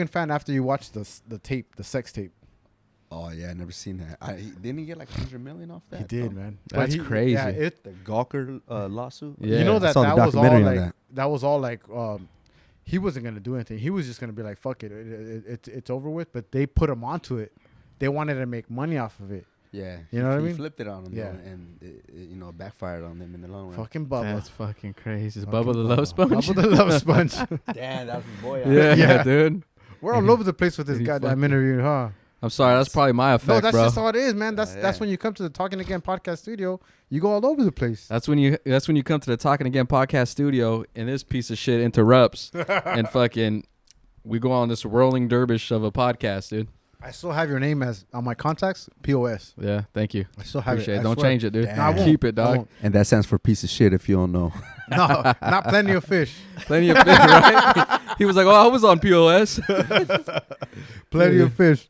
fan after you watch the tape, the sex tape. Oh yeah, I never seen that. Didn't he get like 100 million off that? He did, man. That's crazy. Yeah, The Gawker lawsuit. Yeah. You know I that saw the that was all documentary on like that. was all like he wasn't gonna do anything. He was just gonna be like, fuck it, it's over with. But they put him onto it. They wanted to make money off of it. Yeah, You know what I he mean? flipped it on him, Yeah. though, and it backfired on them in the long run. Fucking Bubba. That's fucking crazy. Is Fucking Bubba the Love Sponge? Bubba the Love Sponge. Damn, that was my boy. yeah, Yeah. dude. We're all over the place with this He goddamn fucking- interview, huh? I'm sorry. That's probably my effect, No, that's bro. just how it is, man. That's Yeah. when you come to the Talking Again podcast studio. You go all over the place. That's when you come to the Talking Again podcast studio and this piece of shit interrupts and fucking we go on this whirling dervish of a podcast, dude. I still have your name as on my contacts, POS. Yeah, thank you. I still have Appreciate it. it. I Don't swear. change it, dude. No, I won't. Keep it, I dog. won't. And that stands for piece of shit. If you don't know, No, not plenty of fish. Plenty of fish, right? He was like, "Oh, I was on POS." Plenty of fish.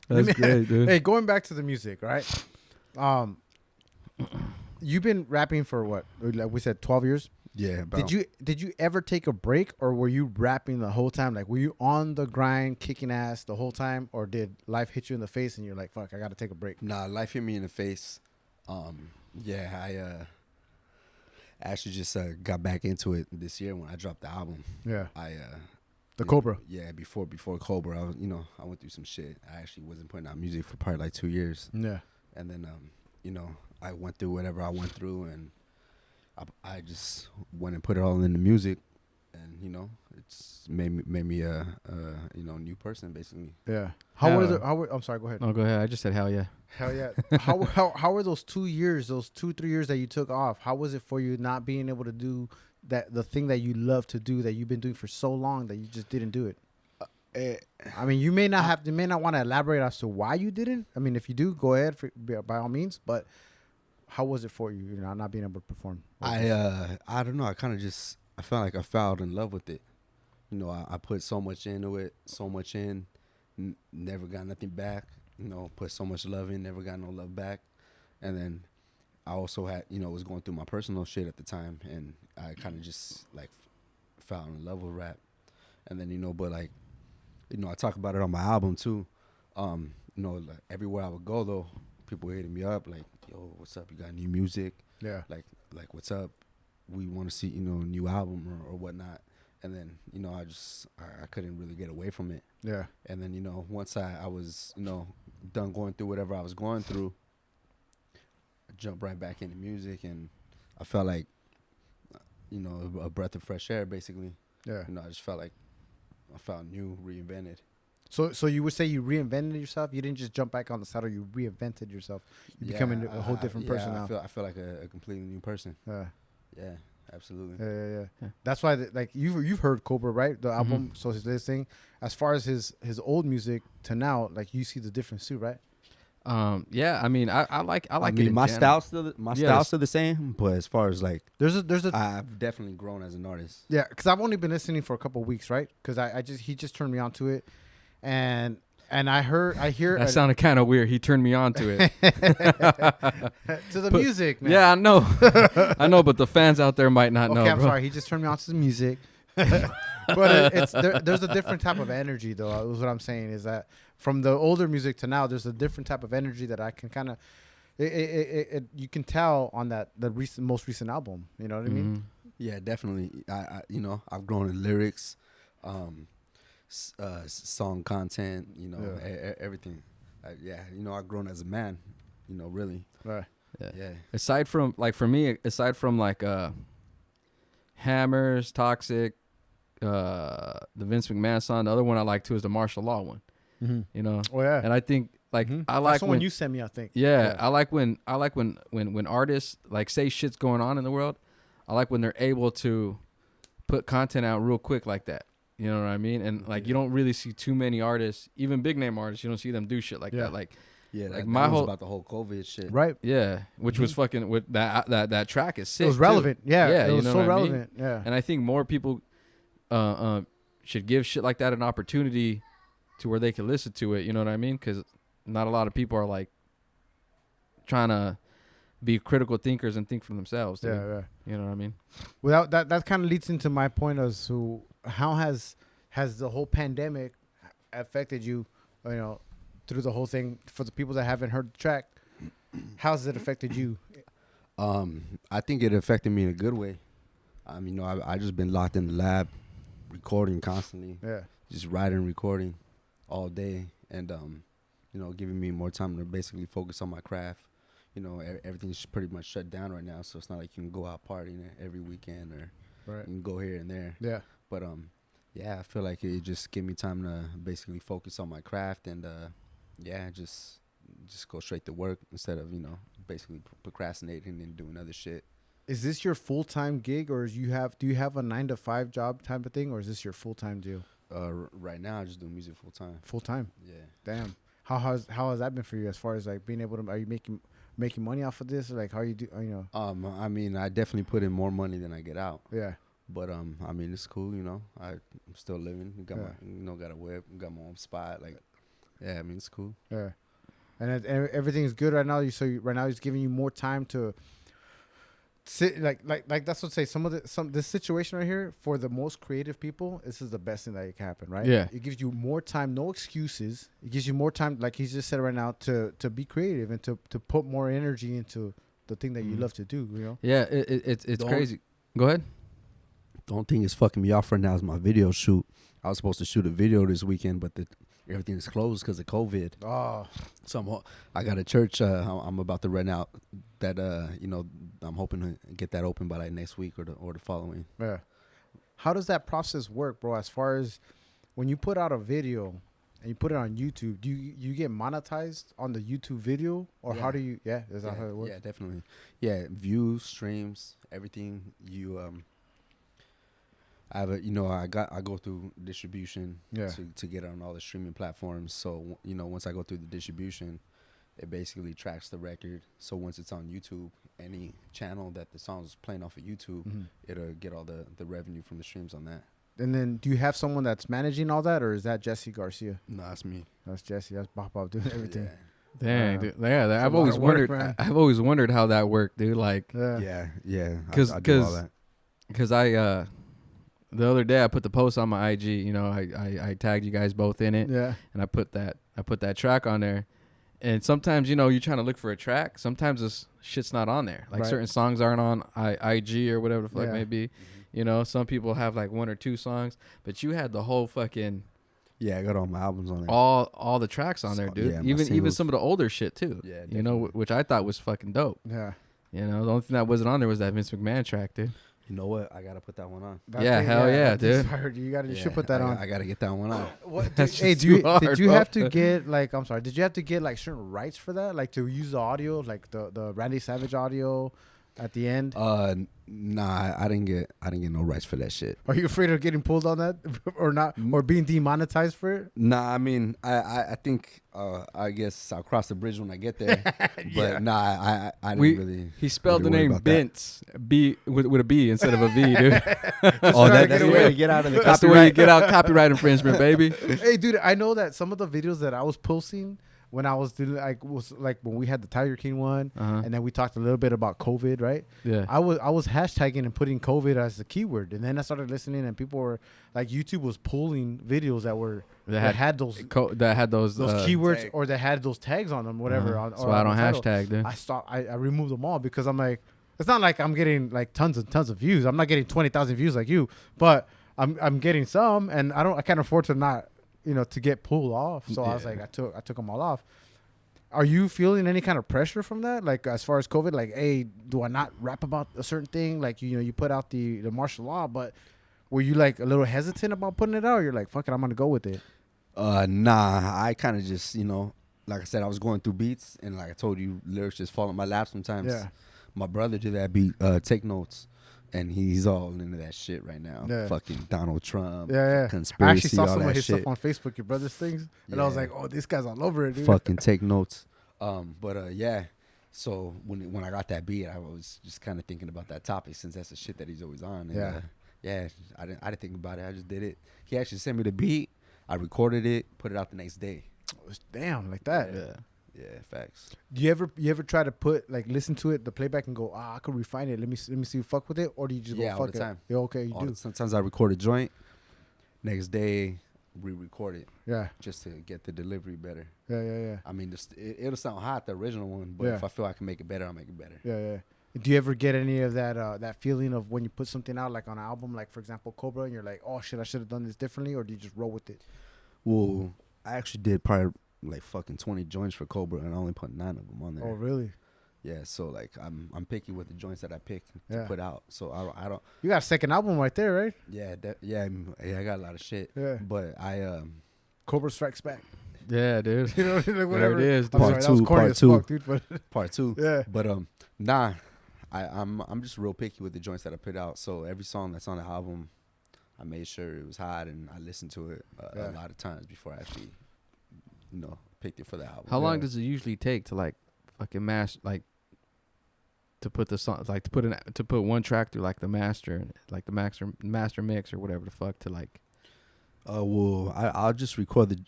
That's great, dude. Hey, going back to the music, right? You've been rapping for what? Like we said, 12 years. yeah. Did you ever take a break, or were you rapping the whole time? Like, were you on the grind, kicking ass the whole time, or did life hit you in the face and you're like, "Fuck, I got to take a break"? Nah, life hit me in the face. Yeah, I actually just got back into it this year when I dropped the album. Yeah, I the Cobra. Yeah, before Cobra, I went through some shit. I actually wasn't putting out music for probably like 2 years, Yeah, and then I went through whatever I went through, and I just went and put it all in the music, and it's made me a new person basically. yeah. I'm sorry. Go ahead. No, go ahead. I just said hell yeah. Hell yeah. How were those 2 years, those 2-3 years that you took off? How was it for you not being able to do the thing that you love to do that you've been doing for so long that you just didn't do it? I mean, you may not want to elaborate as to why you didn't. I mean, if you do, go ahead by all means. But how was it for you, not being able to perform? I don't know. I felt like I fell in love with it. I put so much into it, never got nothing back. Put so much love in, never got no love back. And then I also had, was going through my personal shit at the time, and I kind of just like fell in love with rap. And then but like, I talk about it on my album too. Like everywhere I would go though, people were hitting me up like, "Yo, what's up? You got new music?" Yeah. Like what's up? We want to see a new album or whatnot. And then I couldn't really get away from it. Yeah. And then once I was done going through whatever I was going through, I jumped right back into music, and I felt like a breath of fresh air basically. Yeah. I just felt like I felt new, reinvented. So you would say you reinvented yourself? You didn't just jump back on the saddle. You reinvented yourself. You're becoming a whole different person now. I feel like a completely new person. Yeah. Yeah, absolutely. Yeah. That's why, like, you've heard Cobra, right? The album. Mm-hmm. So this thing, as far as his old music to now, like, you see the difference too, right? Yeah. I mean, I like it. In my general. style's still the same, but as far as like, There's a I've definitely grown as an artist. yeah, because I've only been listening for a couple of weeks, right? Because he just turned me on to it, and And I hear That sounded kind of weird. He turned me on to it. to the music, man. Yeah, I know. I know, but the fans out there might not know. Okay, I'm bro. sorry. He just turned me on to the music. But there's a different type of energy, though. Is what I'm saying is that from the older music to now, there's a different type of energy that I can kind of, you can tell on the most recent album. You know what I mean? Yeah, definitely. I I've grown in lyrics, song content, everything. I've grown as a man, really. Right. Yeah. Aside from like for me, Hammers, Toxic, the Vince McMahon song, the other one I like too is the Martial Law one. Oh yeah. And I think like I like that's the when one you sent me, I think. yeah, I like when artists like say shit's going on in the world. I like when they're able to put content out real quick like that. You know what I mean? And like you don't really see too many artists, even big name artists. You don't see them do shit like that. Like like my whole about the whole COVID shit, Right. Yeah, which was fucking with that track is sick. It was relevant. Too. Yeah. It was you know so what I mean? relevant. Yeah. And I think more people should give shit like that an opportunity to where they can listen to it. You know what I mean? Because not a lot of people are like trying to be critical thinkers and think for themselves. Dude. Yeah. You know what I mean? Well, that kind of leads into my point as to how has the whole pandemic affected you, through the whole thing. For the people that haven't heard the track, how's it affected you? I think it affected me in a good way. I just been locked in the lab, recording constantly. Yeah. Just writing, recording all day, and giving me more time to basically focus on my craft. Everything's pretty much shut down right now, so it's not like you can go out partying every weekend or you can go here and there. Yeah. But I feel like it just gave me time to basically focus on my craft and just go straight to work instead of basically procrastinating and doing other shit. Is this your full-time gig, or do you have a 9-to-5 job type of thing, or is this your full-time deal? Right now I just do music full time. Full time. Yeah. Damn. How has that been for you as far as like being able to? Are you making money off of this? Or like how you do? I definitely put in more money than I get out. Yeah. But it's cool. I'm still living. Got my got a whip. Got my own spot. Like, yeah. It's cool. Yeah. And everything's good right now. Right now he's giving you more time to sit. Like that's what say this situation right here for the most creative people. This is the best thing that can happen, right? Yeah. It gives you more time, no excuses. It gives you more time, like he just said right now, to be creative and to put more energy into the thing that you love to do. Yeah, it's crazy. Go ahead. The only thing is fucking me off right now is my video shoot. I was supposed to shoot a video this weekend, but everything is closed because of COVID. Oh. So I got a church I'm about to rent out that I'm hoping to get that open by like next week or the following. Yeah. How does that process work, bro? As far as when you put out a video and you put it on YouTube, do you get monetized on the YouTube video, or how do you? Yeah, is that how it works? Yeah, definitely. Yeah, views, streams, everything. I have I go through distribution to get on all the streaming platforms. So once I go through the distribution, it basically tracks the record. So once it's on YouTube, any channel that the song is playing off of YouTube, it'll get all the revenue from the streams on that. And then do you have someone that's managing all that, or is that Jesse Garcia? No, that's me. That's Jesse. That's Popoff doing everything. Dang, dude. Yeah, I've always wondered. I've always wondered how that worked, dude. Like, yeah. Because I do all that. Because the other day I put the post on my IG. I tagged you guys both in it. Yeah. And I put that track on there. And sometimes you're trying to look for a track. Sometimes this shit's not on there. Like certain songs aren't on IG or whatever the fuck it may be. Some people have like 1 or 2 songs, but you had the whole fucking. Yeah, I got all my albums on there. All the tracks on there, dude. Yeah, even some of the older shit too. Yeah, which I thought was fucking dope. Yeah. The only thing that wasn't on there was that Vince McMahon track, dude. You know what? I gotta put that one on. Hell yeah, dude. You should put that on. I gotta get that one on. Did you have to get like? I'm sorry. Did you have to get like certain rights for that, like to use the audio, like the Randy Savage audio, at the end? Nah, I didn't get no rights for that shit. Are you afraid of getting pulled on that or not, or being demonetized for it? Nah, I mean, I think I guess I'll cross the bridge when I get there. But nah, I didn't really. He spelled really the worry name about that. Bintz, B with a B instead of a V, dude. That's the way to get out of the That's the way you get out copyright infringement, baby. Hey, dude, I know that some of the videos that I was posting when I was doing when we had the Tiger King one, and then we talked a little bit about COVID, right? Yeah. I was hashtagging and putting COVID as the keyword, and then I started listening, and people were like, YouTube was pulling videos that had those keywords tag. or that had those tags on them, whatever. That's why I don't hashtag, dude. I removed them all because I'm like, it's not like I'm getting like tons of views. I'm not getting 20,000 views like you, but I'm getting some, and I can't afford to not, to get pulled off. So I was like, I took them all off. Are you feeling any kind of pressure from that? Like, as far as COVID, like, hey, do I not rap about a certain thing? Like, you put out the martial law, but were you like a little hesitant about putting it out? Or you're like, fuck it, I'm going to go with it. Nah, I kind of just, like I said, I was going through beats, and like I told you, lyrics just fall in my lap sometimes. Yeah. My brother did that beat, Take Notes. And he's all into that shit right now. Yeah. Fucking Donald Trump. Yeah. Conspiracy, I actually saw all some of that his shit. stuff on Facebook, your brother's things. And I was like, oh, this guy's all over it, dude. Fucking Take Notes. Yeah. So when I got that beat, I was just kind of thinking about that topic since that's the shit that he's always on. And, I didn't think about it. I just did it. He actually sent me the beat. I recorded it, put it out the next day. Damn, like that. Yeah, facts. Do you ever try to listen to it, the playback, and go, I could refine it. Let me see, fuck with it, or do you just go fuck all the it? time. Yeah, okay, you do. Sometimes I record a joint. Next day, re-record it. Yeah, just to get the delivery better. Yeah. I mean, it'll sound hot, the original one, but if I feel I can make it better, I'll make it better. Yeah. Do you ever get any of that feeling of when you put something out, like on an album, like for example Cobra, and you're like, oh shit, I should have done this differently, or do you just roll with it? Well, I actually did probably like fucking 20 joints for Cobra, and I only put 9 of them on there. Oh really? Yeah, so like I'm picky with the joints that I pick to put out. So I don't. You got a second album right there, right? Yeah, I got a lot of shit. Yeah, but Cobra Strikes Back. Yeah, dude. You know, like whatever. There it is. I'm Part sorry, that was two, corny part as two. fuck, dude, but Part 2. Yeah. But nah, I'm just real picky with the joints that I put out. So every song that's on the album, I made sure it was hot, and I listened to it a lot of times before I actually, picked it for the album. How long does it usually take to like fucking to put the song, like to put one track through like the master, like the master mix or whatever the fuck to like? Well, I'll just record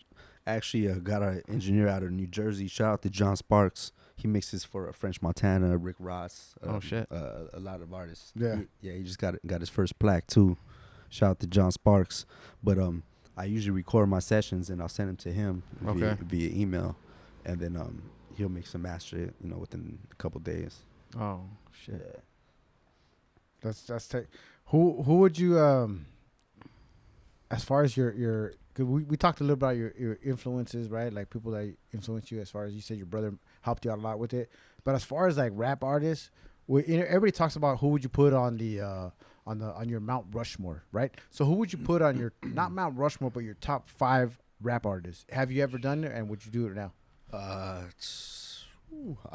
actually got an engineer out of New Jersey. Shout out to John Sparks. He mixes for French Montana, Rick Ross. Oh shit. A lot of artists. Yeah. He just got his first plaque too. Shout out to John Sparks. But I usually record my sessions and I'll send them to him via email, and then he'll mix and master it, within a couple days. Oh shit. Yeah. That's who would you as far as your cause we talked a little about your influences, right? Like people that influence you, as far as you said your brother helped you out a lot with it. But as far as like rap artists, everybody talks about who would you put on on your Mount Rushmore, right? So who would you put on your not Mount Rushmore, but your top 5 rap artists? Have you ever done it, and would you do it now? I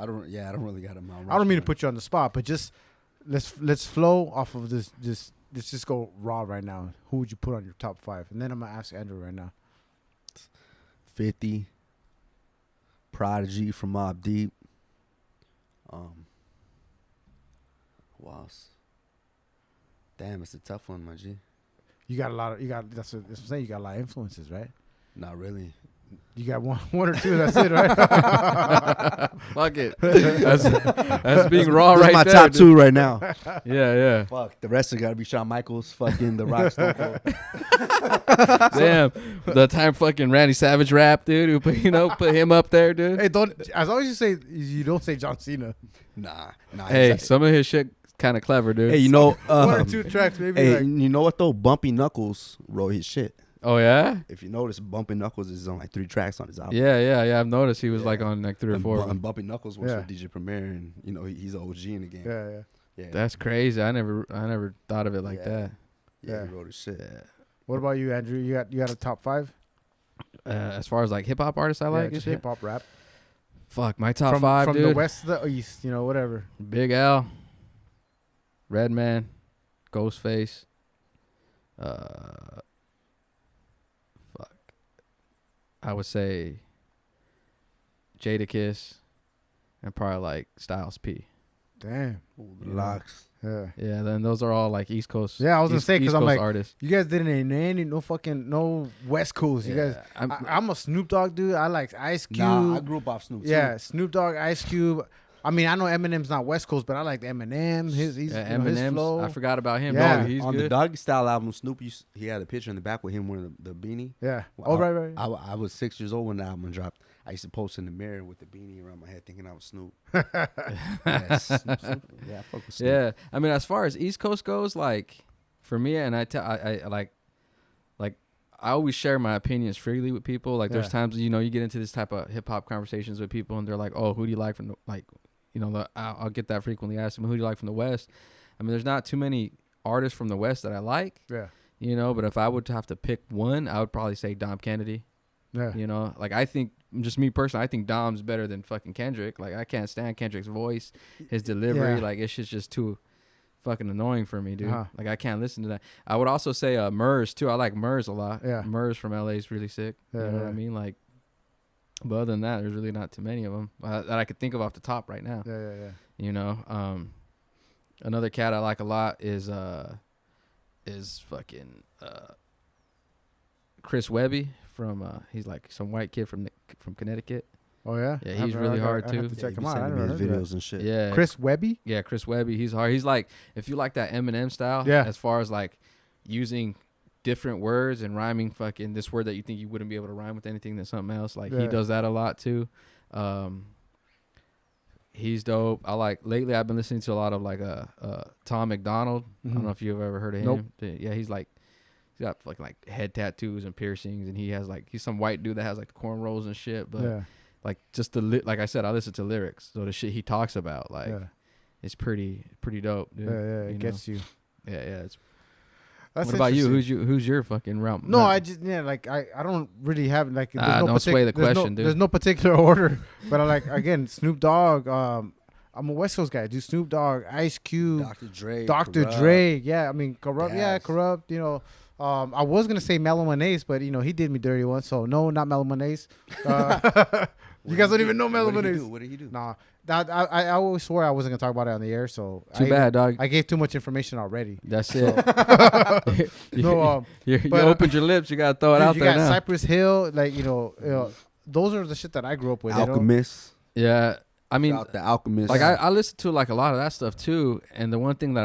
don't really got a Mount Rushmore. I don't mean to put you on the spot, but just let's flow off of this. Let's just go raw right now. Who would you put on your top 5? And then I'm gonna ask Andrew right now. 50, Prodigy from Mobb Deep. Who else? Damn, it's a tough one, my G. That's what I'm saying. You got a lot of influences, right? Not really. You got one or two. That's it, right? Fuck it. That's being raw This right is my there. top dude. 2 right now. Yeah. Fuck, the rest of got to be Shawn Michaels, fucking The Rock, Stone Cold. Damn. The time fucking Randy Savage rap, dude. Who put him up there, dude. Hey, as long as you don't say John Cena. Nah. Hey, some of his shit kind of clever, dude. Hey, one or two tracks, maybe. Hey, like, you know what though? Bumpy Knuckles wrote his shit. Oh yeah. If you notice, Bumpy Knuckles is on like 3 tracks on his album. Yeah. I've noticed he was like on like 3 or 4. And Bumpy Knuckles was with DJ Premier, and he's an OG in the game. Yeah. That's crazy. I never thought of it like that. Yeah, he wrote his shit. What about you, Andrew? You got a top 5? As far as like hip hop artists, I like just hip hip hop rap. Fuck, my top from 5, from dude. the west to the east, whatever. Big L. Redman, Ghostface, fuck, I would say Jadakiss, and probably like Styles P. Damn. Ooh, the Yeah. locks. Yeah. Yeah, then those are all like East Coast. Yeah, I was gonna say, 'cause East I'm Coast like, artists. You guys didn't name no West Coast. You guys, I'm a Snoop Dogg dude. I like Ice Cube. Nah, I grew up off Snoop. Yeah, too. Snoop Dogg, Ice Cube. I mean, I know Eminem's not West Coast, but I like Eminem. His Eminem's. flow. I forgot about him. Yeah. Yeah, he's on good. the Doggy Style album, Snoop he had a picture in the back with him wearing the beanie. Yeah. Well, Oh, right. I was 6 years old when the album dropped. I used to post in the mirror with the beanie around my head, thinking I was Snoop. Yes, Snoop. Yeah, I fuck with Snoop. Yeah, I mean, as far as East Coast goes, like for me, and I like I always share my opinions freely with people. Like there's Yeah. times you get into this type of hip hop conversations with people, and they're like, "Oh, who do you like from the like?" I'll get that frequently asked them, "Who do you like from the West?" I mean, there's not too many artists from the West that I like. Yeah. But if I would have to pick one, I would probably say Dom Kennedy. Yeah. Like I think, just me personally, I think Dom's better than fucking Kendrick. Like I can't stand Kendrick's voice, his delivery. Yeah. Like it's just too fucking annoying for me, dude. Uh-huh. Like I can't listen to that. I would also say Murs too. I like Murs a lot. Yeah. Murs from LA is really sick. Yeah, You know what yeah. I mean? Like, but other than that, there's really not too many of them that I could think of off the top right now. Yeah. Another cat I like a lot is fucking Chris Webby from he's like some white kid from Connecticut. Oh yeah. Yeah, he's really hard, I have too. to Yeah, check he him be out. I sending never me his heard of videos and shit. Yeah, Chris Webby. Yeah, Chris Webby. He's hard. He's like, if you like that Eminem style, Yeah. as far as like using different words and rhyming fucking this word that you think you wouldn't be able to rhyme with anything than something else. Like he Yeah. does that a lot too. He's dope. Lately I've been listening to a lot of like Tom McDonald. I don't know if you've ever heard of Nope. him. Yeah, he's got fucking like head tattoos and piercings, and he's some white dude that has like the cornrows and shit. But Yeah. like just like I said, I listen to lyrics, so the shit he talks about it's pretty dope, dude. Yeah. It gets you. Yeah. It's That's what about you? interesting. Who's your fucking realm? No, I don't really have like. There's no don't sway the there's question, dude. There's no particular order, but I like again Snoop Dogg. I'm a West Coast guy. Do Snoop Dogg, Ice Cube, Dr. Dre. Yeah, I mean Corrupt. Yeah, Yes. Corrupt. I was gonna say Mellow Monace, but he did me dirty once. So no, not Mellow Monace. You guys don't even know Mellow Monace. What did he do? Nah, I always swore I wasn't gonna talk about it on the air. So Too bad, dog. I gave too much information already. That's it. No, you but, opened your lips. You gotta throw it dude, out you there got now. Cypress Hill, those are the shit that I grew up with. Alchemist. Yeah, I mean, Out the Alchemist. like I listen to like a lot of that stuff too. And the one thing that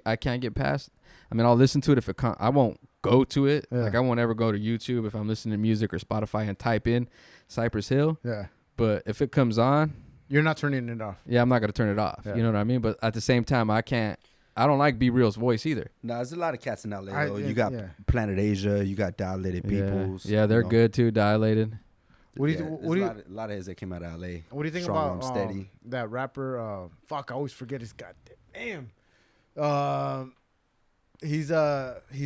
I can't get past. I mean, I'll listen to it if I won't go to it. Yeah. Like I won't ever go to YouTube if I'm listening to music or Spotify and type in Cypress Hill. Yeah, But if it comes on, you're not turning it off. yeah, I'm not gonna turn it off. Yeah. You know what I mean? But at the same time, I don't like Be Real's voice either. Nah, there's a lot of cats in LA. Though. You got yeah. Planet Asia. You got Dilated Peoples. Yeah, they're good too. Dilated. What do you There's a lot of heads that came out of LA. What do you think Strong about Arm Steady. that rapper? I always forget his goddamn name. He's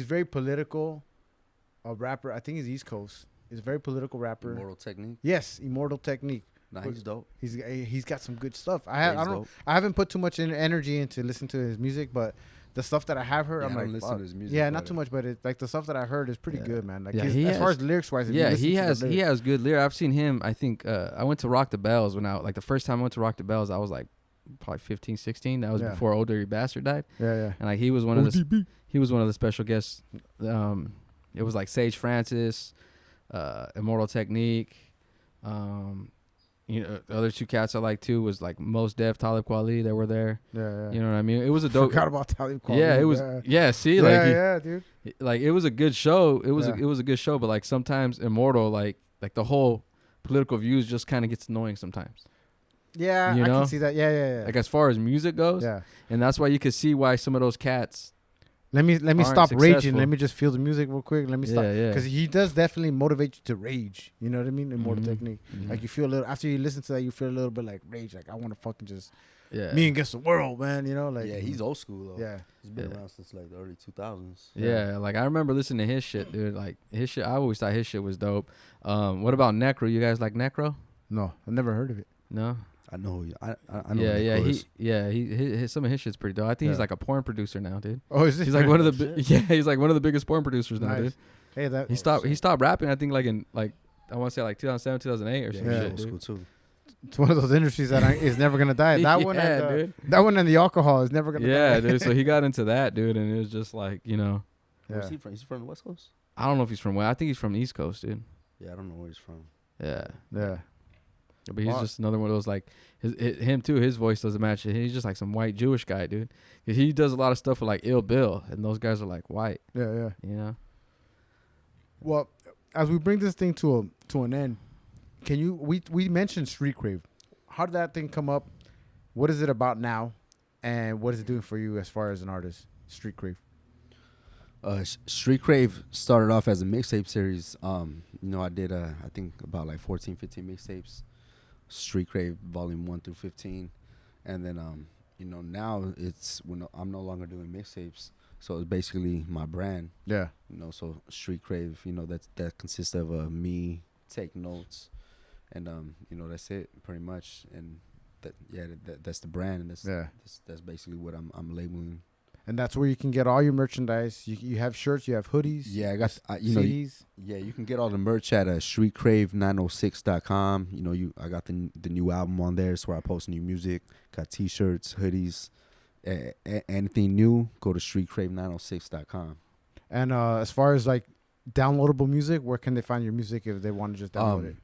very political. A rapper. I think he's East Coast. He's a very political rapper. Immortal Technique. Yes, Immortal Technique. Nah, he's dope. He's got some good stuff. Yeah, he's dope. I haven't put too much energy into listen to his music, but the stuff that I have heard, Yeah, I'm I like, don't listen fuck. to his music, Yeah, not but- too much, but like the stuff that I heard is pretty good, man. Like Yeah, as far as lyrics wise, Yeah, he has good lyrics. I've seen him. I think I went to Rock the Bells the first time I went to Rock the Bells, I was like probably 15, 16. That was Yeah. before Old Dirty Bastard died. Yeah. And like he was one of the special guests. It was like Sage Francis, Immortal Technique. The other two cats I like too was like Mos Def, Talib Kweli. They were there. Yeah. You know what I mean? It was a dope. Forgot about Talib Kweli. Yeah, it was. Yeah, see, dude. like it was a good show. It was Yeah. it was a good show, but like sometimes Immortal, like the whole political views just kind of gets annoying sometimes. Yeah, You I know? can see that. Yeah. Like as far as music goes, Yeah. and that's why you could see why some of those cats. Let me aren't stop raging. successful. Let me just feel the music real quick. Let me stop. Yeah. Because he does definitely motivate you to rage. You know what I mean? Immortal Mhm. Technique. Mhm. Like you feel a little after you listen to that, you feel a little bit like rage. Like I want to fucking just Yeah. me against the world, man. You know, like Yeah, he's old school though. yeah. He's been Yeah. around since like the early 2000s. Yeah, like I remember listening to his shit, dude. Like his shit, I always thought his shit was dope. What about Necro? You guys like Necro? No, I never heard of it. No. I know. I know. Yeah, Necro is. some of his shit's pretty dope. I think he's Yeah. like a porn producer now, dude. Oh, is it? He's like one of the Shit. he's like one of the biggest porn producers now, Nice. dude. Hey, that He stopped rapping. I think like in like I want to say like 2007, 2008 or some Yeah, shit, old dude. school too. it's one of those industries that is never gonna die. That one, Yeah, and dude. that one, and the alcohol is never gonna die. Yeah, dude. So he got into that, dude, and it was just like, you know, Where's Yeah. he from? He's from the West Coast. I don't know if he's from where. I think he's from the East Coast, dude. Yeah, I don't know where he's from. Yeah, Yeah. but he's Wow. just another one of those like him too. His voice doesn't match it. He's just like some white Jewish guy, dude. He does a lot of stuff with like Ill Bill, and those guys are like white, Yeah. you know. Well, as we bring this thing to an end, can you? We mentioned Street Crave. How did that thing come up? What is it about now, and what is it doing for you as far as an artist? Street Crave. Street Crave started off as a mixtape series. I did I think about like 14, 15 mixtapes. Street Crave Volume 1 through 15, and then now it's when I'm no longer doing mixtapes, so it's basically my brand. Yeah. So Street Crave, that consists of me take notes, and that's it pretty much, and that's the brand, and that's basically what I'm labeling. And that's where you can get all your merchandise. You have shirts, you have hoodies. Yeah, I got CDs. you can get all the merch at streetcrave906.com. I got the new album on there. It's where I post new music. Got t-shirts, hoodies, anything new. Go to streetcrave906.com. And as far as like downloadable music, where can they find your music if they want to just download it?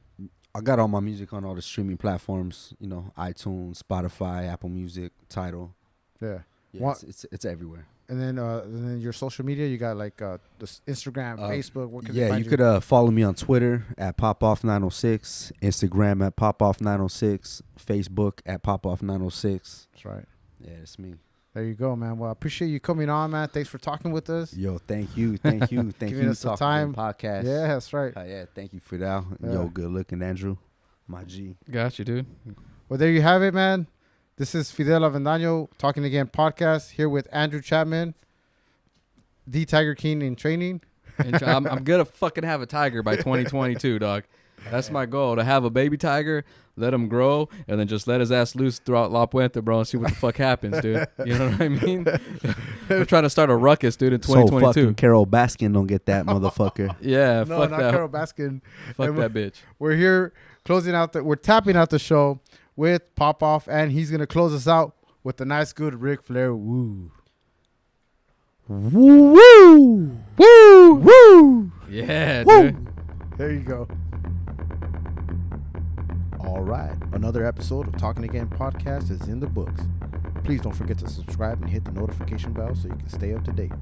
I got all my music on all the streaming platforms. iTunes, Spotify, Apple Music, Tidal. Yeah. Yeah, it's everywhere. And then your social media, you got like the Instagram, Facebook. Where can they Yeah, find you could follow me on Twitter at Popoff906, Instagram at Popoff906, Facebook at Popoff906. That's right. Yeah, it's me. There you go, man. Well, I appreciate you coming on, man. Thanks for talking with us. Yo, thank you, thank you Giving us the time. Podcast. Yeah, that's right. Yeah, thank you for that. Yeah. Yo, good looking, Andrew, my G. Got you, dude. Well, there you have it, man. This is Fidel Avendaño Talking Again podcast here with Andrew Chapman, the Tiger King in training. I'm gonna fucking have a tiger by 2022, dog. That's my goal, to have a baby tiger, let him grow, and then just let his ass loose throughout La Puente, bro, and see what the fuck happens, dude. You know what I mean? I'm trying to start a ruckus, dude, in 2022. So fucking Carol Baskin don't get that motherfucker. Yeah, No, fuck not that. Carol Baskin. Fuck And that bitch. We're here we're tapping out the show with Popoff, and he's going to close us out with the nice, good Ric Flair woo. Woo woo Woo! Woo! Yeah, Woo! dude. There you go. All right. Another episode of Talking Again podcast is in the books. Please don't forget to subscribe and hit the notification bell so you can stay up to date.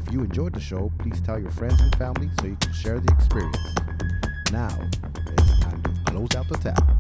If you enjoyed the show, please tell your friends and family so you can share the experience. Now, it's time to close out the tap.